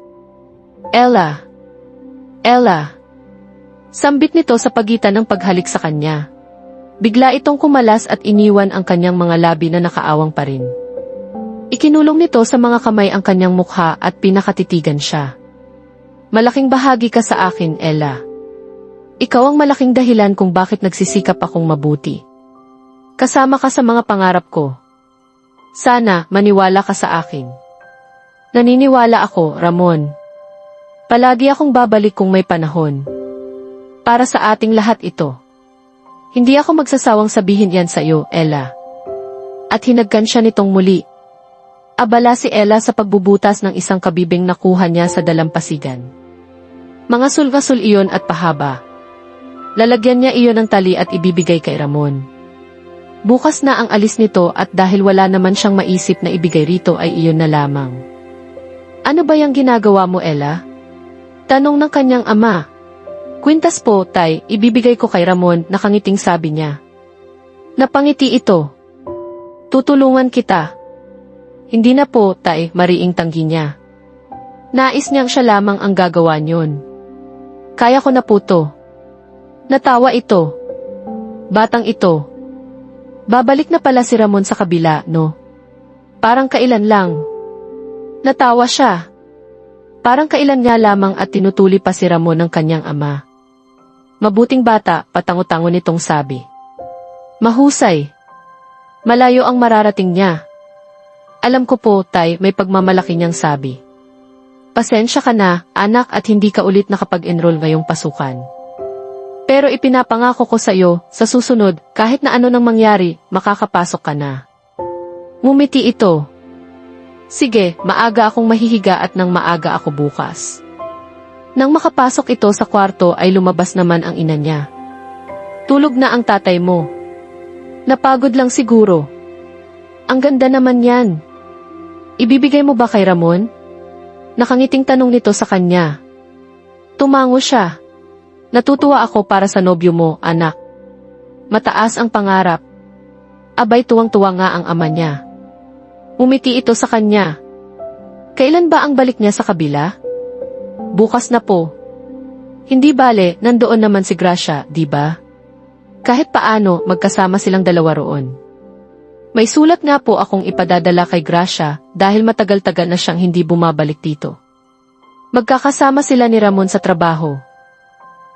Ella. Ella. Sambit nito sa pagitan ng paghalik sa kanya. Bigla itong kumalas at iniwan ang kanyang mga labi na nakaawang pa rin. Ikinulong nito sa mga kamay ang kanyang mukha at pinakatitigan siya. Malaking bahagi ka sa akin, Ella. Ikaw ang malaking dahilan kung bakit nagsisikap akong mabuti. Kasama ka sa mga pangarap ko. Sana, maniwala ka sa akin. Naniniwala ako, Ramon. Palagi akong babalik kung may panahon. Para sa ating lahat ito. Hindi ako magsasawang sabihin yan sa iyo, Ella. At hinagkan siya nitong muli. Abala si Ella sa pagbubutas ng isang kabibing nakuha niya sa dalampasigan. Mga sulgasul iyon at pahaba. Lalagyan niya iyon ng tali at ibibigay kay Ramon. Bukas na ang alis nito at dahil wala naman siyang maisip na ibigay rito ay iyon na lamang. Ano ba yung ginagawa mo, Ella? Tanong ng kanyang ama. Kwintas po, tay, ibibigay ko kay Ramon, nakangiting sabi niya. Napangiti ito. Tutulungan kita. Hindi na po, tay, mariing tanggi niya. Nais niyang siya lamang ang gagawa niyon. Kaya ko na po to. Natawa ito. Batang ito. Babalik na pala si Ramon sa kabila, no? Parang kailan lang. Natawa siya. Parang kailan nga lamang at tinutuli pa si Ramon ng kanyang ama. Mabuting bata, patango-tango nitong sabi. Mahusay. Malayo ang mararating niya. Alam ko po, tay, may pagmamalaki niyang sabi. Pasensya ka na, anak, at hindi ka ulit nakapag-enroll ngayong pasukan. Pero ipinapangako ko sa iyo, sa susunod, kahit na ano nang mangyari, makakapasok ka na. Ngumiti ito. Sige, maaga akong mahihiga at nang maaga ako bukas. Nang makapasok ito sa kwarto ay lumabas naman ang ina niya. Tulog na ang tatay mo. Napagod lang siguro. Ang ganda naman yan. Ibibigay mo ba kay Ramon? Nakangiting tanong nito sa kanya. Tumango siya. Natutuwa ako para sa nobyo mo, anak. Mataas ang pangarap. Abay tuwang-tuwa nga ang ama niya. Umiti ito sa kanya. Kailan ba ang balik niya sa kabila? Bukas na po. Hindi bale, nandoon naman si Gracia, di ba? Kahit paano, magkasama silang dalawa roon. May sulat nga po akong ipadadala kay Gracia dahil matagal-tagal na siyang hindi bumabalik dito. Magkakasama sila ni Ramon sa trabaho.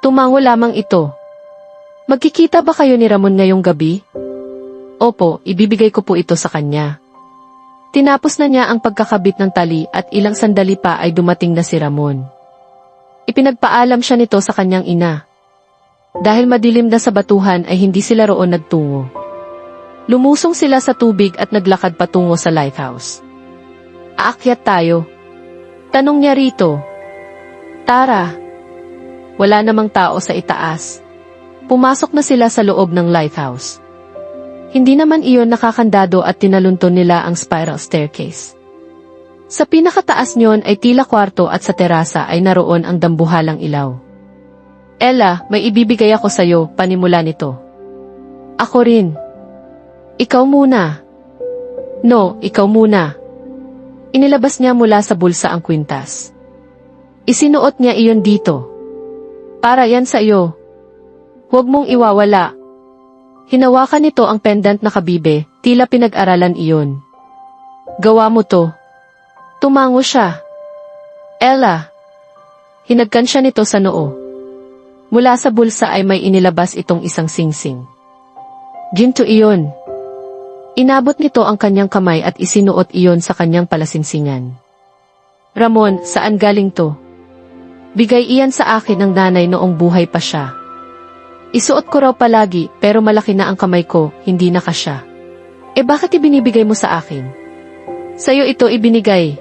Tumango lamang ito. Magkikita ba kayo ni Ramon ngayong gabi? Opo, ibibigay ko po ito sa kanya. Tinapos na niya ang pagkakabit ng tali at ilang sandali pa ay dumating na si Ramon. Ipinagpaalam siya nito sa kanyang ina. Dahil madilim na sa batuhan ay hindi sila roon nagtungo. Lumusong sila sa tubig at naglakad patungo sa lighthouse. Aakyat tayo. Tanong niya rito. Tara. Wala namang tao sa itaas. Pumasok na sila sa loob ng lighthouse. Hindi naman iyon nakakandado at tinalunton nila ang spiral staircase. Sa pinakataas niyon ay tila kwarto at sa terasa ay naroon ang dambuhalang ilaw. Ella, may ibibigay ako sa'yo, panimula nito. Ako rin. Ikaw muna. No, ikaw muna. Inilabas niya mula sa bulsa ang kwintas. Isinuot niya iyon dito. Para yan sa iyo. Huwag mong iwawala. Hinawakan nito ang pendant na kabibe, tila pinag-aralan iyon. Gawa mo to. Tumango siya. Ella. Hinagkan siya nito sa noo. Mula sa bulsa ay may inilabas itong isang singsing. Ginto iyon. Inabot nito ang kanyang kamay at isinuot iyon sa kanyang palasingsingan. Ramon, saan galing to? Bigay iyan sa akin ng nanay noong buhay pa siya. Isuot ko raw palagi pero malaki na ang kamay ko, hindi na kasya. Bakit ibinibigay mo sa akin? Sa'yo ito ibinigay.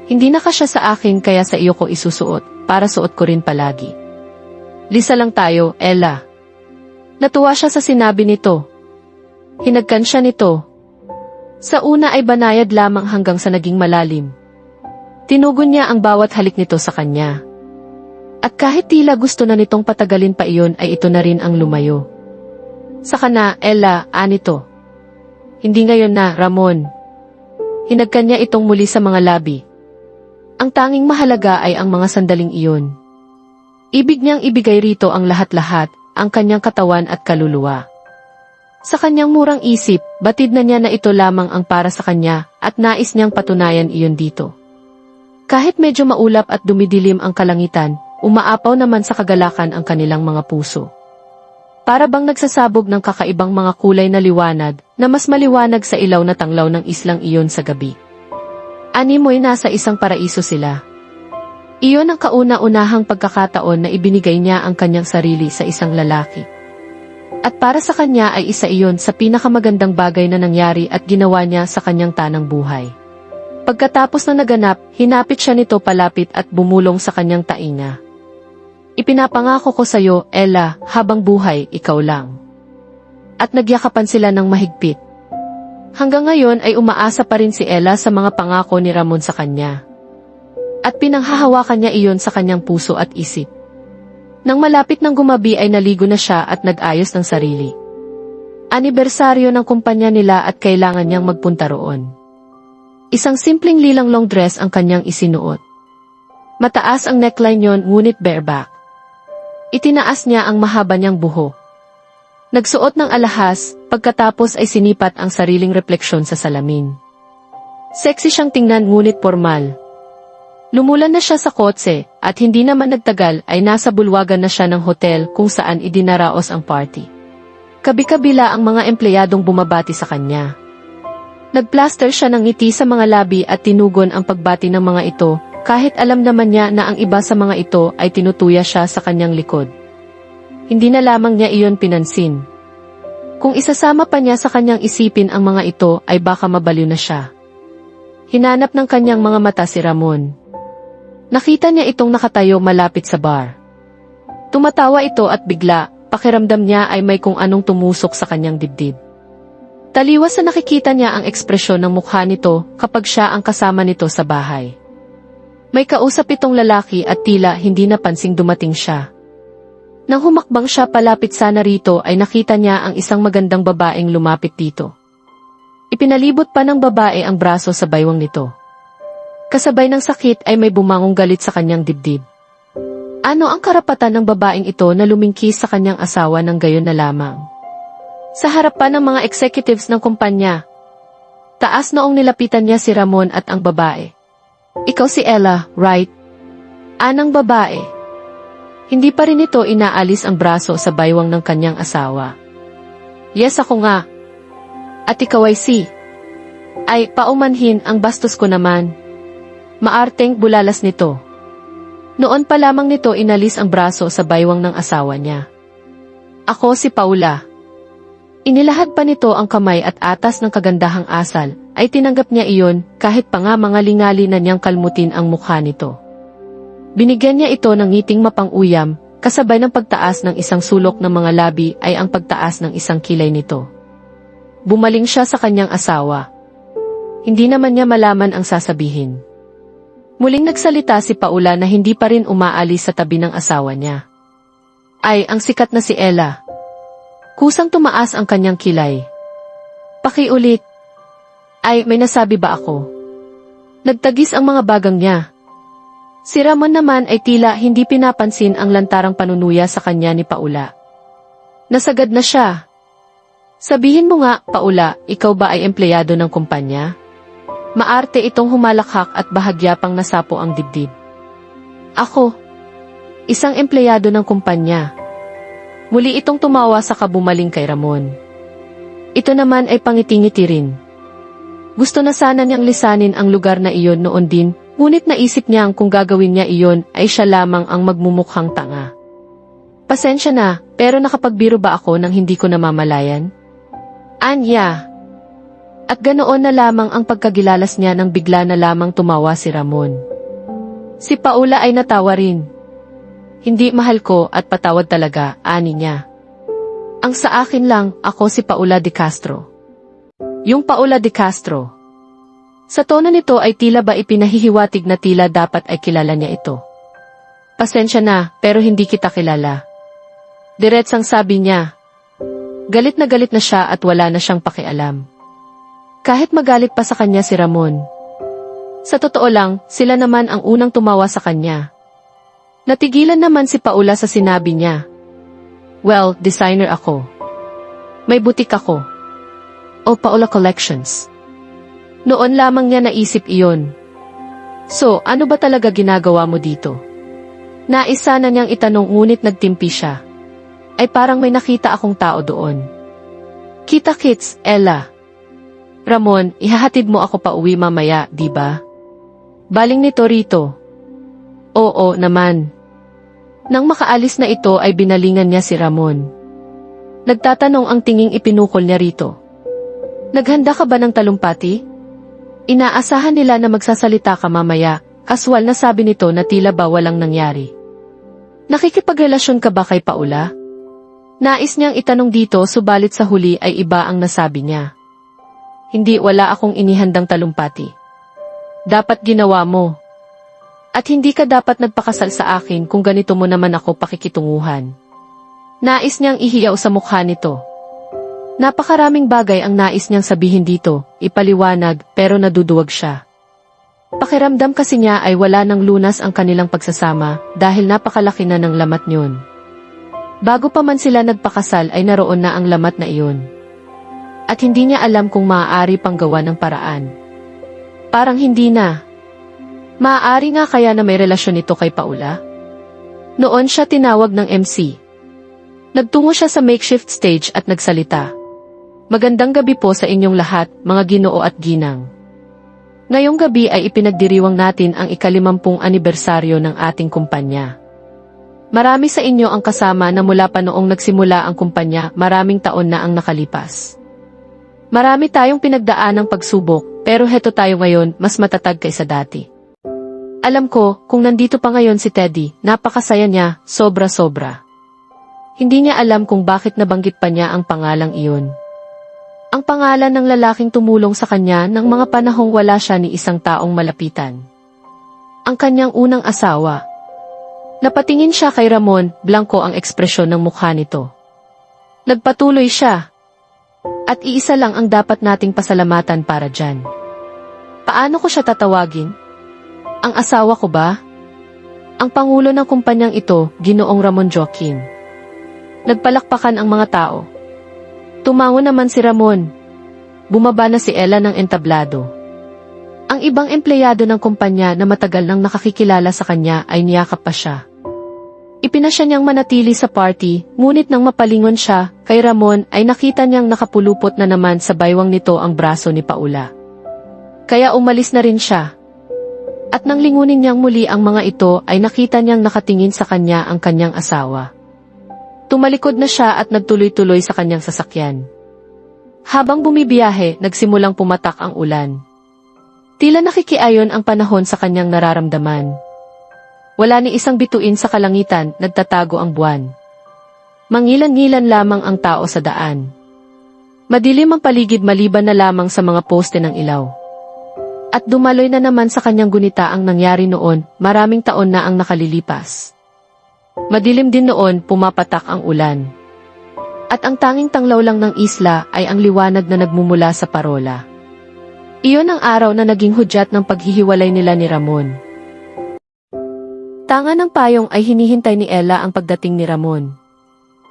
Hindi na kasya sa akin kaya sa iyo ko isusuot, para suot ko rin palagi. Lisa lang tayo, Ella. Natuwa siya sa sinabi nito. Hinagkan siya nito. Sa una ay banayad lamang hanggang sa naging malalim. Tinugon niya ang bawat halik nito sa kanya. At kahit tila gusto na nitong patagalin pa iyon ay ito na rin ang lumayo. Saka na, Ella, anito. Hindi ngayon na, Ramon. Hinagkan niya itong muli sa mga labi. Ang tanging mahalaga ay ang mga sandaling iyon. Ibig niyang ibigay rito ang lahat-lahat, ang kanyang katawan at kaluluwa. Sa kanyang murang isip, batid na niya na ito lamang ang para sa kanya at nais niyang patunayan iyon dito. Kahit medyo maulap at dumidilim ang kalangitan, umaapaw naman sa kagalakan ang kanilang mga puso. Para bang nagsasabog ng kakaibang mga kulay na liwanag na mas maliwanag sa ilaw na tanglaw ng islang iyon sa gabi. Animoy nasa isang paraiso sila. Iyon ang kauna-unahang pagkakataon na ibinigay niya ang kanyang sarili sa isang lalaki. At para sa kanya ay isa iyon sa pinakamagandang bagay na nangyari at ginawa niya sa kanyang tanang buhay. Pagkatapos na naganap, hinapit siya nito palapit at bumulong sa kanyang tainga. Ipinapangako ko sa iyo, Ella, habang buhay, ikaw lang. At nagyakapan sila ng mahigpit. Hanggang ngayon ay umaasa pa rin si Ella sa mga pangako ni Ramon sa kanya. At pinanghahawakan niya iyon sa kanyang puso at isip. Nang malapit ng gumabi ay naligo na siya at nag-ayos ng sarili. Anibersaryo ng kumpanya nila at kailangan niyang magpunta roon. Isang simpleng lilang long dress ang kanyang isinuot. Mataas ang neckline niyon ngunit bareback. Itinaas niya ang mahaba niyang buhok. Nagsuot ng alahas, pagkatapos ay sinipat ang sariling refleksyon sa salamin. Sexy siyang tingnan ngunit formal. Lumulan na siya sa kotse, at hindi naman nagtagal ay nasa bulwagan na siya ng hotel kung saan idinaraos ang party. Kabi-kabila ang mga empleyadong bumabati sa kanya. Nagplaster siya ng ngiti sa mga labi at tinugon ang pagbati ng mga ito, kahit alam naman niya na ang iba sa mga ito ay tinutuya siya sa kanyang likod. Hindi na lamang niya iyon pinansin. Kung isasama pa niya sa kanyang isipin ang mga ito ay baka mabaliw na siya. Hinanap ng kanyang mga mata si Ramon. Nakita niya itong nakatayo malapit sa bar. Tumatawa ito at bigla, pakiramdam niya ay may kung anong tumusok sa kanyang dibdib. Taliwas sa nakikita niya ang ekspresyon ng mukha nito kapag siya ang kasama nito sa bahay. May kausap itong lalaki at tila hindi napansing dumating siya. Nang humakbang siya palapit sana rito ay nakita niya ang isang magandang babaeng lumapit dito. Ipinalibot pa ng babae ang braso sa baywang nito. Kasabay ng sakit ay may bumangong galit sa kanyang dibdib. Ano ang karapatan ng babaeng ito na lumingkis sa kanyang asawa ng gayon na lamang? Sa harapan ng mga executives ng kumpanya, taas noong nilapitan niya si Ramon at ang babae. Ikaw si Ella, right? Anang babae. Hindi pa rin ito inaalis ang braso sa baywang ng kanyang asawa. Yes, ako nga. At ikaw ay si. Ay, paumanhin ang bastos ko naman. Maarteng bulalas nito. Noon pa lamang nito inalis ang braso sa baywang ng asawa niya. Ako si Paula. Inilahad pa nito ang kamay at atas ng kagandahang asal, ay tinanggap niya iyon kahit pa nga mga lingali na niyang kalmutin ang mukha nito. Binigyan niya ito ng ngiting mapang-uyam, kasabay ng pagtaas ng isang sulok ng mga labi ay ang pagtaas ng isang kilay nito. Bumaling siya sa kanyang asawa. Hindi naman niya malaman ang sasabihin. Muling nagsalita si Paula na hindi pa rin umaalis sa tabi ng asawa niya. Ay, ang sikat na si Ella. Kusang tumaas ang kanyang kilay. Pakiulit. Ay, may nasabi ba ako? Nagtagis ang mga bagang niya. Si Ramon naman ay tila hindi pinapansin ang lantarang panunuya sa kanya ni Paula. Nasagad na siya. Sabihin mo nga, Paula, ikaw ba ay empleyado ng kumpanya? Maarte itong humalakhak at bahagya pang nasapo ang dibdib. Ako. Isang empleyado ng kumpanya. Muli itong tumawa sa kabumaling kay Ramon. Ito naman ay pangiti-ngiti rin. Gusto na sana niyang lisanin ang lugar na iyon noon din, ngunit naisip niyang kung gagawin niya iyon ay siya lamang ang magmumukhang tanga. Pasensya na, pero nakapagbiro ba ako nang hindi ko namamalayan? Anya. At ganoon na lamang ang pagkagilalas niya nang bigla na lamang tumawa si Ramon. Si Paula ay natawa rin. Hindi mahal ko at patawad talaga, ani niya. Ang sa akin lang, ako si Paula de Castro. Yung Paula de Castro. Sa tono nito ay tila ba ipinahihiwatig na tila dapat ay kilala niya ito. Pasensya na, pero hindi kita kilala. Diretsang sabi niya. Galit na siya at wala na siyang pakialam. Kahit magalit pa sa kanya si Ramon. Sa totoo lang, sila naman ang unang tumawa sa kanya. Natigilan naman si Paula sa sinabi niya. Well, designer ako. May butik ako. O Paula Collections. Noon lamang niya naisip iyon. So, ano ba talaga ginagawa mo dito? Naisa na niyang itanong ngunit nagtimpi siya. Ay parang may nakita akong tao doon. Kita-kits, Ella. Ramon, ihahatid mo ako pa uwi mamaya, di ba? Baling nito rito. Oo naman. Nang makaalis na ito ay binalingan niya si Ramon. Nagtatanong ang tinging ipinukol niya rito. Naghanda ka ba ng talumpati? Inaasahan nila na magsasalita ka mamaya, kaswal na sabi nito na tila ba walang nangyari. Nakikipagrelasyon ka ba kay Paula? Nais niyang itanong dito subalit sa huli ay iba ang nasabi niya. Hindi, wala akong inihandang talumpati. Dapat ginawa mo. At hindi ka dapat nagpakasal sa akin kung ganito mo naman ako pakikitunguhan. Nais niyang ihiyaw sa mukha nito. Napakaraming bagay ang nais niyang sabihin dito, ipaliwanag, pero naduduwag siya. Pakiramdam kasi niya ay wala ng lunas ang kanilang pagsasama dahil napakalaki na ng lamat niyon. Bago pa man sila nagpakasal ay naroon na ang lamat na iyon. At hindi niya alam kung maaari pang gawa ng paraan. Parang hindi na. Maaari nga kaya na may relasyon ito kay Paula? Noon siya tinawag ng MC. Nagtungo siya sa makeshift stage at nagsalita. Magandang gabi po sa inyong lahat, mga ginoo at ginang. Ngayong gabi ay ipinagdiriwang natin ang ika-50 anibersaryo ng ating kumpanya. Marami sa inyo ang kasama na mula pa noong nagsimula ang kumpanya, maraming taon na ang nakalipas. Marami tayong pinagdaan ng pagsubok, pero heto tayo ngayon, mas matatag kaysa dati. Alam ko, kung nandito pa ngayon si Teddy, napakasaya niya, sobra-sobra. Hindi niya alam kung bakit nabanggit pa niya ang pangalang iyon. Ang pangalan ng lalaking tumulong sa kanya ng mga panahong wala siya ni isang taong malapitan. Ang kanyang unang asawa. Napatingin siya kay Ramon, blanko ang ekspresyon ng mukha nito. Nagpatuloy siya. At iisa lang ang dapat nating pasalamatan para dyan. Paano ko siya tatawagin? Ang asawa ko ba? Ang pangulo ng kumpanyang ito, Ginoong Ramon Joaquin. Nagpalakpakan ang mga tao. Tumango naman si Ramon. Bumaba na si Ella ng entablado. Ang ibang empleyado ng kumpanya na matagal nang nakakikilala sa kanya ay niyakap pa siya. Ipinasya niyang manatili sa party, ngunit nang mapalingon siya, kay Ramon ay nakita niyang nakapulupot na naman sa baywang nito ang braso ni Paula. Kaya umalis na rin siya. At nang lingunin niyang muli ang mga ito ay nakita niyang nakatingin sa kanya ang kanyang asawa. Tumalikod na siya at nagtuloy-tuloy sa kanyang sasakyan. Habang bumibiyahe, nagsimulang pumatak ang ulan. Tila nakikiayon ang panahon sa kanyang nararamdaman. Wala ni isang bituin sa kalangitan, nagtatago ang buwan. Mangilan-ngilan lamang ang tao sa daan. Madilim ang paligid maliban na lamang sa mga poste ng ilaw. At dumaloy na naman sa kanyang gunita ang nangyari noon, maraming taon na ang nakalilipas. Madilim din noon, pumapatak ang ulan. At ang tanging tanglaw lang ng isla ay ang liwanag na nagmumula sa parola. Iyon ang araw na naging hudyat ng paghihiwalay nila ni Ramon. Tanga ng payong ay hinihintay ni Ella ang pagdating ni Ramon.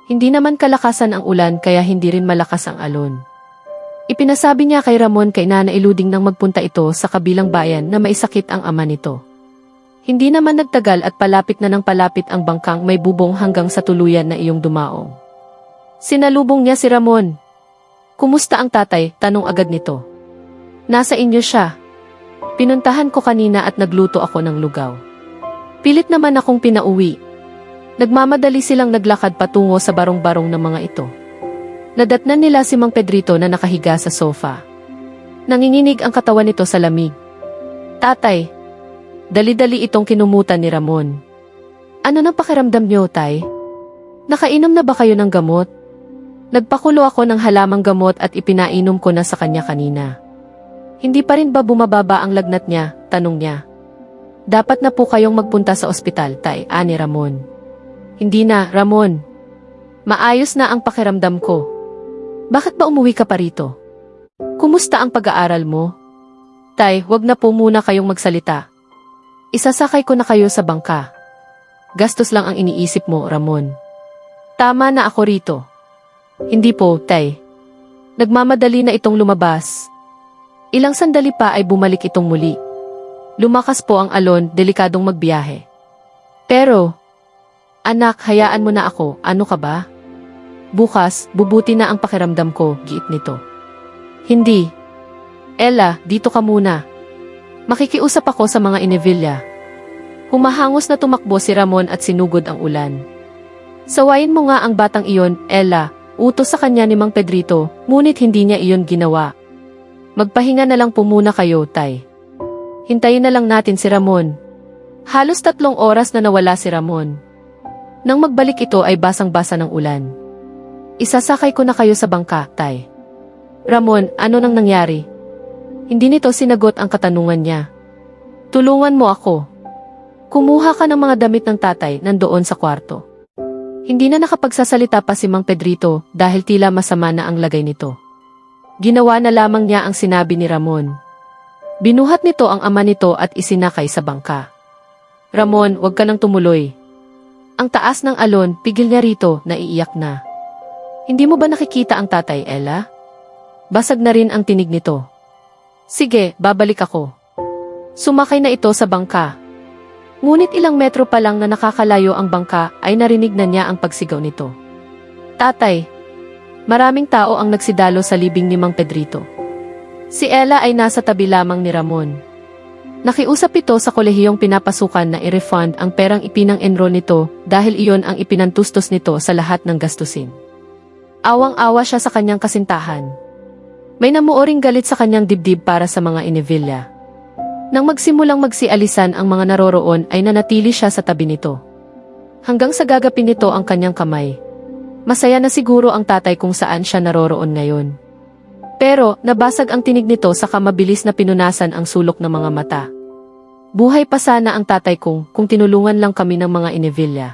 Hindi naman kalakasan ang ulan kaya hindi rin malakas ang alon. Ipinasabi niya kay Ramon kay nanailuding nang magpunta ito sa kabilang bayan na maisakit ang ama nito. Hindi naman nagtagal at palapit na ng palapit ang bangkang may bubong hanggang sa tuluyan na iyong dumaong. Sinalubong niya si Ramon. Kumusta ang tatay? Tanong agad nito. Nasa inyo siya. Pinuntahan ko kanina at nagluto ako ng lugaw. Pilit naman akong pinauwi. Nagmamadali silang naglakad patungo sa barong-barong ng mga ito. Nadatnan nila si Mang Pedrito na nakahiga sa sofa. Nanginginig ang katawan nito sa lamig. Tatay, dali-dali itong kinumutan ni Ramon. Ano nang pakiramdam niyo, tay? Nakainom na ba kayo ng gamot? Nagpakulo ako ng halamang gamot at ipinainom ko na sa kanya kanina. Hindi pa rin ba bumababa ang lagnat niya? Tanong niya. Dapat na po kayong magpunta sa ospital, tay, ani Ramon. Hindi na, Ramon. Maayos na ang pakiramdam ko. Bakit ba umuwi ka pa rito? Kumusta ang pag-aaral mo? Tay, wag na po muna kayong magsalita. Isasakay ko na kayo sa bangka. Gastos lang ang iniisip mo, Ramon. Tama na ako rito. Hindi po, tay. Nagmamadali na itong lumabas. Ilang sandali pa ay bumalik itong muli. Lumakas po ang alon, delikadong magbiyahe. Pero, anak, hayaan mo na ako, ano ka ba? Bukas, bubuti na ang pakiramdam ko, giit nito. Hindi. Ella, dito ka muna. Makikiusap ako sa mga Inevilla. Humahangos na tumakbo si Ramon at sinugod ang ulan. Sawayin mo nga ang batang iyon, Ella, utos sa kanya ni Mang Pedrito, ngunit hindi niya iyon ginawa. Magpahinga na lang po muna kayo, tay. Hintayin na lang natin si Ramon. Halos 3 oras na nawala si Ramon. Nang magbalik ito ay basang-basa ng ulan. Isasakay ko na kayo sa bangka, tay. Ramon, ano nang nangyari? Hindi nito sinagot ang katanungan niya. Tulungan mo ako. Kumuha ka ng mga damit ng tatay nandoon sa kwarto. Hindi na nakapagsasalita pa si Mang Pedrito dahil tila masama na ang lagay nito. Ginawa na lamang niya ang sinabi ni Ramon. Binuhat nito ang ama nito at isinakay sa bangka. Ramon, huwag ka nang tumuloy. Ang taas ng alon, pigil niya rito, naiiyak na. Hindi mo ba nakikita ang tatay, Ella? Basag na rin ang tinig nito. Sige, babalik ako. Sumakay na ito sa bangka. Ngunit ilang metro pa lang na nakakalayo ang bangka ay narinig na niya ang pagsigaw nito. Tatay! Maraming tao ang nagsidalo sa libing ni Mang Pedrito. Si Ella ay nasa tabi lamang ni Ramon. Nakiusap ito sa kolehiyong pinapasukan na i-refund ang perang ipinang-enroll nito dahil iyon ang ipinantustos nito sa lahat ng gastusin. Awang-awa siya sa kanyang kasintahan. May namuoring galit sa kanyang dibdib para sa mga Inevilla. Nang magsimulang magsialisan ang mga naroroon ay nanatili siya sa tabi nito. Hanggang sa gagapin nito ang kanyang kamay. Masaya na siguro ang tatay kung saan siya naroroon ngayon. Pero, nabasag ang tinig nito sa mabilis na pinunasan ang sulok ng mga mata. Buhay pa sana ang tatay kung tinulungan lang kami ng mga Inevilla.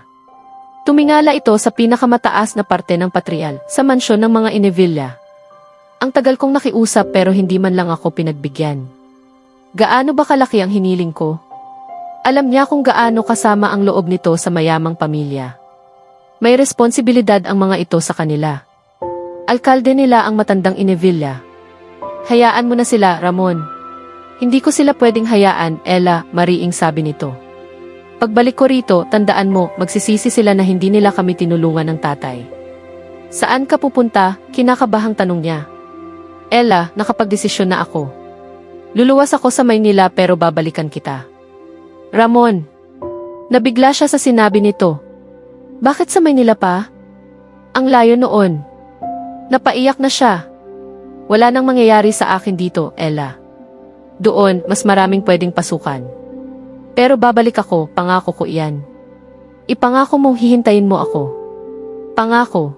Tumingala ito sa pinakamataas na parte ng patrial, sa mansyon ng mga Inevilla. Ang tagal kong nakiusap pero hindi man lang ako pinagbigyan. Gaano ba kalaki ang hiniling ko? Alam niya kung gaano kasama ang loob nito sa mayamang pamilya. May responsibilidad ang mga ito sa kanila. Alkalde nila ang matandang Inevilla. Hayaan mo na sila, Ramon. Hindi ko sila pwedeng hayaan, Ella, mariing sabi nito. Pagbalik ko rito, tandaan mo, magsisisi sila na hindi nila kami tinulungan ng tatay. Saan ka pupunta? Kinakabahang tanong niya. Ella, nakapagdesisyon na ako. Luluwas ako sa Maynila pero babalikan kita. Ramon. Nabigla siya sa sinabi nito. Bakit sa Maynila pa? Ang layo noon. Napaiyak na siya. Wala nang mangyayari sa akin dito, Ella. Doon, mas maraming pwedeng pasukan. Pero babalik ako, pangako ko iyan. Ipangako mong hihintayin mo ako. Pangako.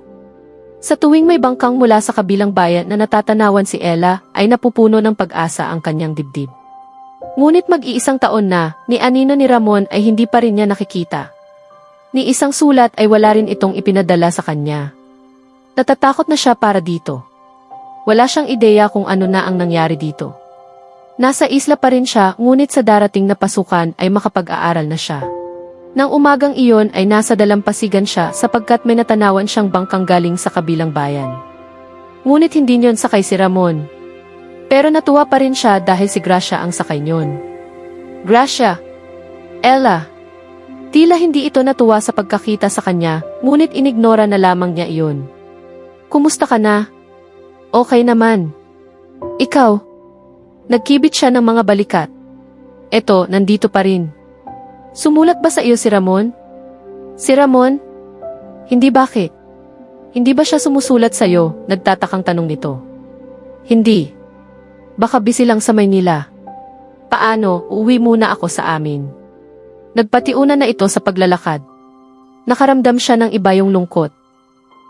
Sa tuwing may bangkang mula sa kabilang bayan na natatanawan si Ella, ay napupuno ng pag-asa ang kanyang dibdib. Ngunit mag-iisang taon na, ni anino ni Ramon ay hindi pa rin niya nakikita. Ni isang sulat ay wala rin itong ipinadala sa kanya. Natatakot na siya para dito. Wala siyang ideya kung ano na ang nangyari dito. Nasa isla pa rin siya, ngunit sa darating na pasukan ay makapag-aaral na siya. Nang umagang iyon ay nasa dalampasigan siya sapagkat may natanawan siyang bangkang galing sa kabilang bayan. Ngunit hindi niyon sakay si Ramon. Pero natuwa pa rin siya dahil si Gracia ang sakay niyon. Gracia! Ella! Tila hindi ito natuwa sa pagkakita sa kanya, ngunit inignora na lamang niya iyon. Kumusta ka na? Okay naman. Ikaw? Nagkibit siya ng mga balikat. Eto, nandito pa rin. Sumulat ba sa iyo si Ramon? Si Ramon? Hindi bakit? Hindi ba siya sumusulat sa iyo? Nagtatakang tanong nito. Hindi. Baka busy lang sa Maynila. Paano, uuwi muna ako sa amin. Nagpatiuna na ito sa paglalakad. Nakaramdam siya ng iba yung lungkot.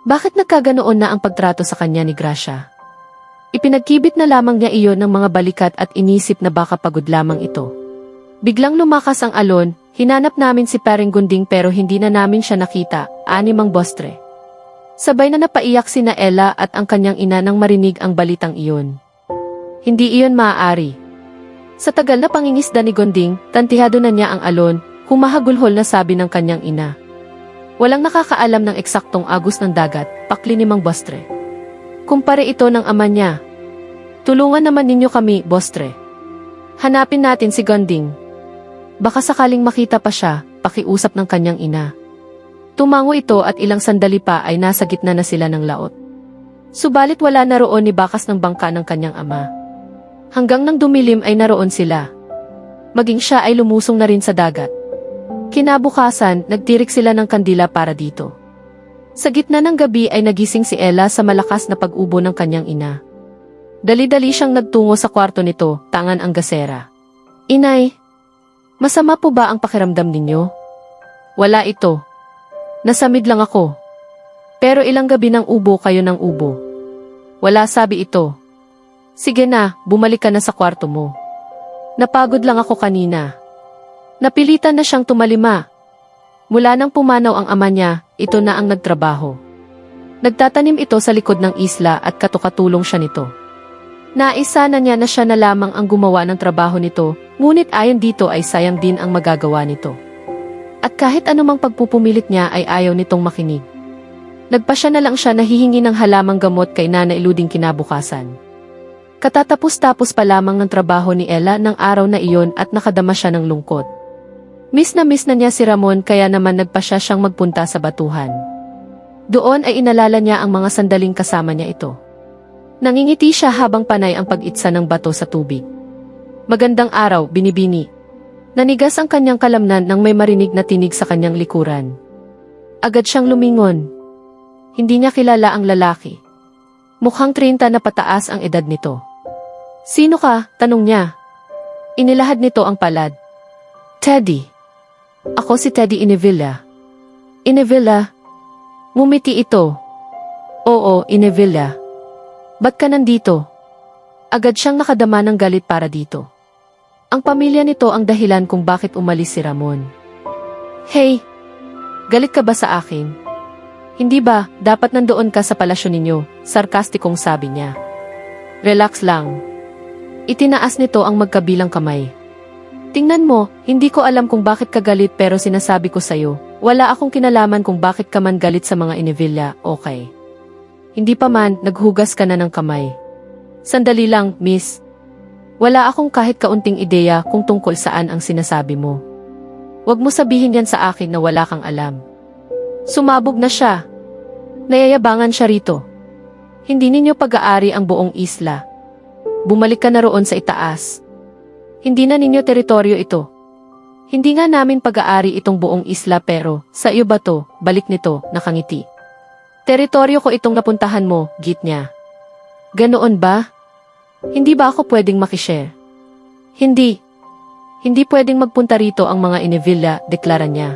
Bakit nagkaganoon na ang pagtrato sa kanya ni Gracia? Ipinagkibit na lamang niya iyon ng mga balikat at inisip na baka pagod lamang ito. Biglang lumakas ang alon, hinanap namin si Paring Gunding pero hindi na namin siya nakita, ani Mang Bostre. Sabay na napaiyak sina Ella at ang kanyang ina nang marinig ang balitang iyon. Hindi iyon maaari. Sa tagal na pangingisda ni Gonding, tantihado na niya ang alon, humahagulhol na sabi ng kanyang ina. Walang nakakaalam ng eksaktong agos ng dagat, pakli ni Mang Bostre. Kumpare ito ng ama niya. Tulungan naman ninyo kami, Bostre. Hanapin natin si Gonding. Baka sakaling makita pa siya, pakiusap ng kanyang ina. Tumango ito at ilang sandali pa ay nasa gitna na sila ng laot. Subalit wala na roon ni bakas ng bangka ng kanyang ama. Hanggang nang dumilim ay naroon sila. Maging siya ay lumusong na rin sa dagat. Kinabukasan, nagtirik sila ng kandila para dito. Sa gitna ng gabi ay nagising si Ella sa malakas na pag-ubo ng kanyang ina. Dali-dali siyang nagtungo sa kwarto nito, tangan ang gasera. Inay, masama po ba ang pakiramdam ninyo? Wala ito. Nasamid lang ako. Pero ilang gabi ng ubo kayo ng ubo. Wala sabi ito. Sige na, bumalik ka na sa kwarto mo. Napagod lang ako kanina. Napilitan na siyang tumalima. Mula nang pumanaw ang ama niya, ito na ang nagtrabaho. Nagtatanim ito sa likod ng isla at katukatulong siya nito. Naisa na niya na siya na lamang ang gumawa ng trabaho nito, ngunit ayon dito ay sayang din ang magagawa nito. At kahit anumang pagpupumilit niya ay ayaw nitong makinig. Nagpasya na lang siya na hihingi ng halamang gamot kay Nana Iluding kinabukasan. Katatapos-tapos pa lamang ng trabaho ni Ella ng araw na iyon at nakadama siya ng lungkot. Miss na niya si Ramon kaya naman nagpasya siyang magpunta sa batuhan. Doon ay inalala niya ang mga sandaling kasama niya ito. Nangingiti siya habang panay ang pag-itsa ng bato sa tubig. Magandang araw, Binibini. Nanigas ang kanyang kalamnan nang may marinig na tinig sa kanyang likuran. Agad siyang lumingon. Hindi niya kilala ang lalaki. Mukhang 30 na pataas ang edad nito. Sino ka? Tanong niya. Inilahad nito ang palad. Teddy. Ako si Teddy Inevilla. Inevilla? Ngumiti ito. Oo, Inevilla. Ba't ka nandito? Agad siyang nakadama ng galit para dito. Ang pamilya nito ang dahilan kung bakit umalis si Ramon. Hey! Galit ka ba sa akin? Hindi ba, dapat nandoon ka sa palasyo ninyo, sarkastikong sabi niya. Relax lang. Itinaas nito ang magkabilang kamay. Tingnan mo, hindi ko alam kung bakit ka galit pero sinasabi ko sa'yo, wala akong kinalaman kung bakit ka man galit sa mga Inevilla, okay? Hindi pa man, naghugas ka na ng kamay. Sandali lang, miss. Wala akong kahit kaunting ideya kung tungkol saan ang sinasabi mo. Huwag mo sabihin yan sa akin na wala kang alam. Sumabog na siya. Nayayabangan siya rito. Hindi ninyo pag-aari ang buong isla. Bumalik ka na roon sa itaas. Hindi na ninyo teritoryo ito. Hindi nga namin pag-aari itong buong isla pero, sa iyo ba to, balik nito, nakangiti. Teritoryo ko itong napuntahan mo, git niya. Ganoon ba? Hindi ba ako pwedeng makishare? Hindi. Hindi pwedeng magpunta rito ang mga Inevilla, deklara niya.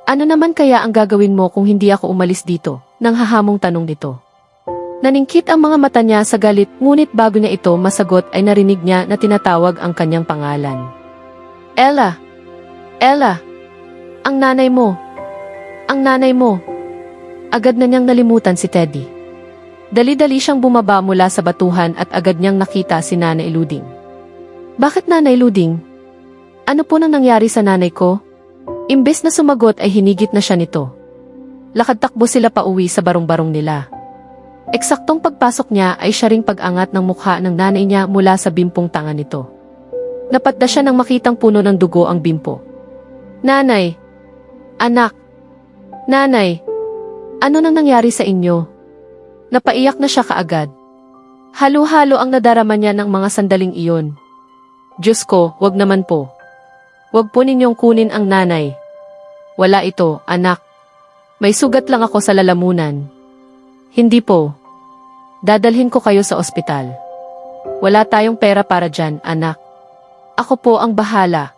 Ano naman kaya ang gagawin mo kung hindi ako umalis dito? Nang hahamong tanong nito. Naningkit ang mga mata niya sa galit ngunit bago niya ito masagot ay narinig niya na tinatawag ang kanyang pangalan. Ella! Ella! Ang nanay mo! Ang nanay mo! Agad na niyang nalimutan si Teddy. Dali-dali siyang bumaba mula sa batuhan at agad niyang nakita si Nanay Luding. Bakit Nanay Luding? Ano po nang nangyari sa nanay ko? Imbes na sumagot ay hinigit na siya nito. Lakad-takbo sila pa uwi sa barong-barong nila. Eksaktong pagpasok niya ay siya ring pag-angat ng mukha ng nanay niya mula sa bimpong tanga nito. Napadda siya nang makitang puno ng dugo ang bimpo. Nanay! Anak! Nanay! Ano nang nangyari sa inyo? Napaiyak na siya kaagad. Halo-halo ang nadarama niya ng mga sandaling iyon. Diyos ko, wag naman po. Wag po ninyong kunin ang nanay. Wala ito, anak. May sugat lang ako sa lalamunan. Hindi po. Dadalhin ko kayo sa ospital. Wala tayong pera para dyan, anak. Ako po ang bahala.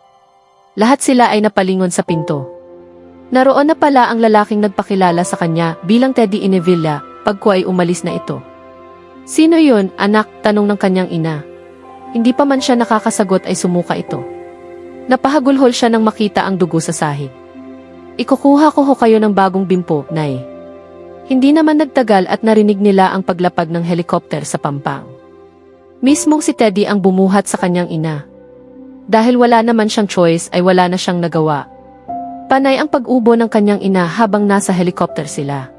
Lahat sila ay napalingon sa pinto. Naroon na pala ang lalaking nagpakilala sa kanya bilang Teddy Inevilla pagko ay umalis na ito. Sino yun, anak? Tanong ng kanyang ina. Hindi pa man siya nakakasagot ay sumuka ito. Napahagulhol siya nang makita ang dugo sa sahig. Ikukuha ko ho kayo ng bagong bimpo, Nay. Hindi naman nagtagal at narinig nila ang paglapag ng helikopter sa pampang. Mismong si Teddy ang bumuhat sa kanyang ina. Dahil wala naman siyang choice ay wala na siyang nagawa. Panay ang pag-ubo ng kanyang ina habang nasa helikopter sila.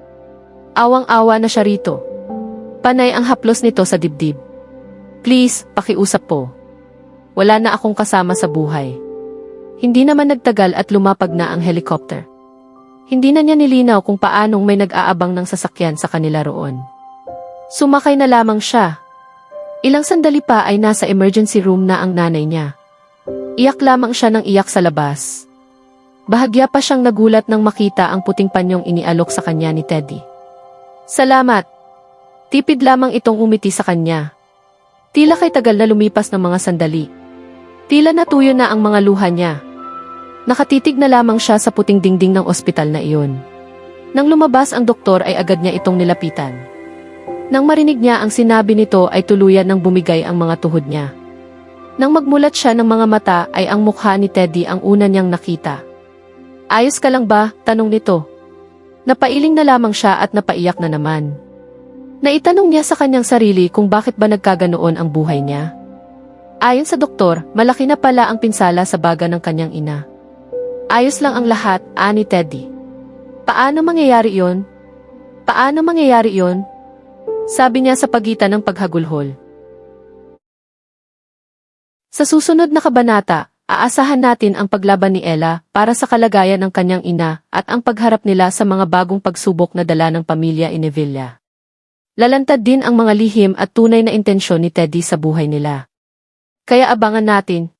Awang-awa na siya rito. Panay ang haplos nito sa dibdib. Please, pakiusap po. Wala na akong kasama sa buhay. Hindi naman nagtagal at lumapag na ang helicopter. Hindi na niya nilinaw kung paanong may nag-aabang ng sasakyan sa kanila roon. Sumakay na lamang siya. Ilang sandali pa ay nasa emergency room na ang nanay niya. Iyak lamang siya ng iyak sa labas. Bahagya pa siyang nagulat nang makita ang puting panyong inialok sa kanya ni Teddy. Salamat! Tipid lamang itong umiti sa kanya. Tila kay tagal na lumipas ng mga sandali. Tila natuyo na ang mga luha niya. Nakatitig na lamang siya sa puting dingding ng ospital na iyon. Nang lumabas ang doktor ay agad niya itong nilapitan. Nang marinig niya ang sinabi nito ay tuluyan ng bumigay ang mga tuhod niya. Nang magmulat siya ng mga mata ay ang mukha ni Teddy ang una niyang nakita. Ayos ka lang ba? Tanong nito. Napailing na lamang siya at napaiyak na naman. Naitanong niya sa kanyang sarili kung bakit ba nagkaganoon ang buhay niya. Ayon sa doktor, malaki na pala ang pinsala sa baga ng kanyang ina. Ayos lang ang lahat, ani Teddy. Paano mangyayari yon? Paano mangyayari yon? Sabi niya sa pagitan ng paghagulhol. Sa susunod na kabanata, aasahan natin ang paglaban ni Ella para sa kalagayan ng kanyang ina at ang pagharap nila sa mga bagong pagsubok na dala ng pamilya Inevilla. Lalantad din ang mga lihim at tunay na intensyon ni Teddy sa buhay nila. Kaya abangan natin,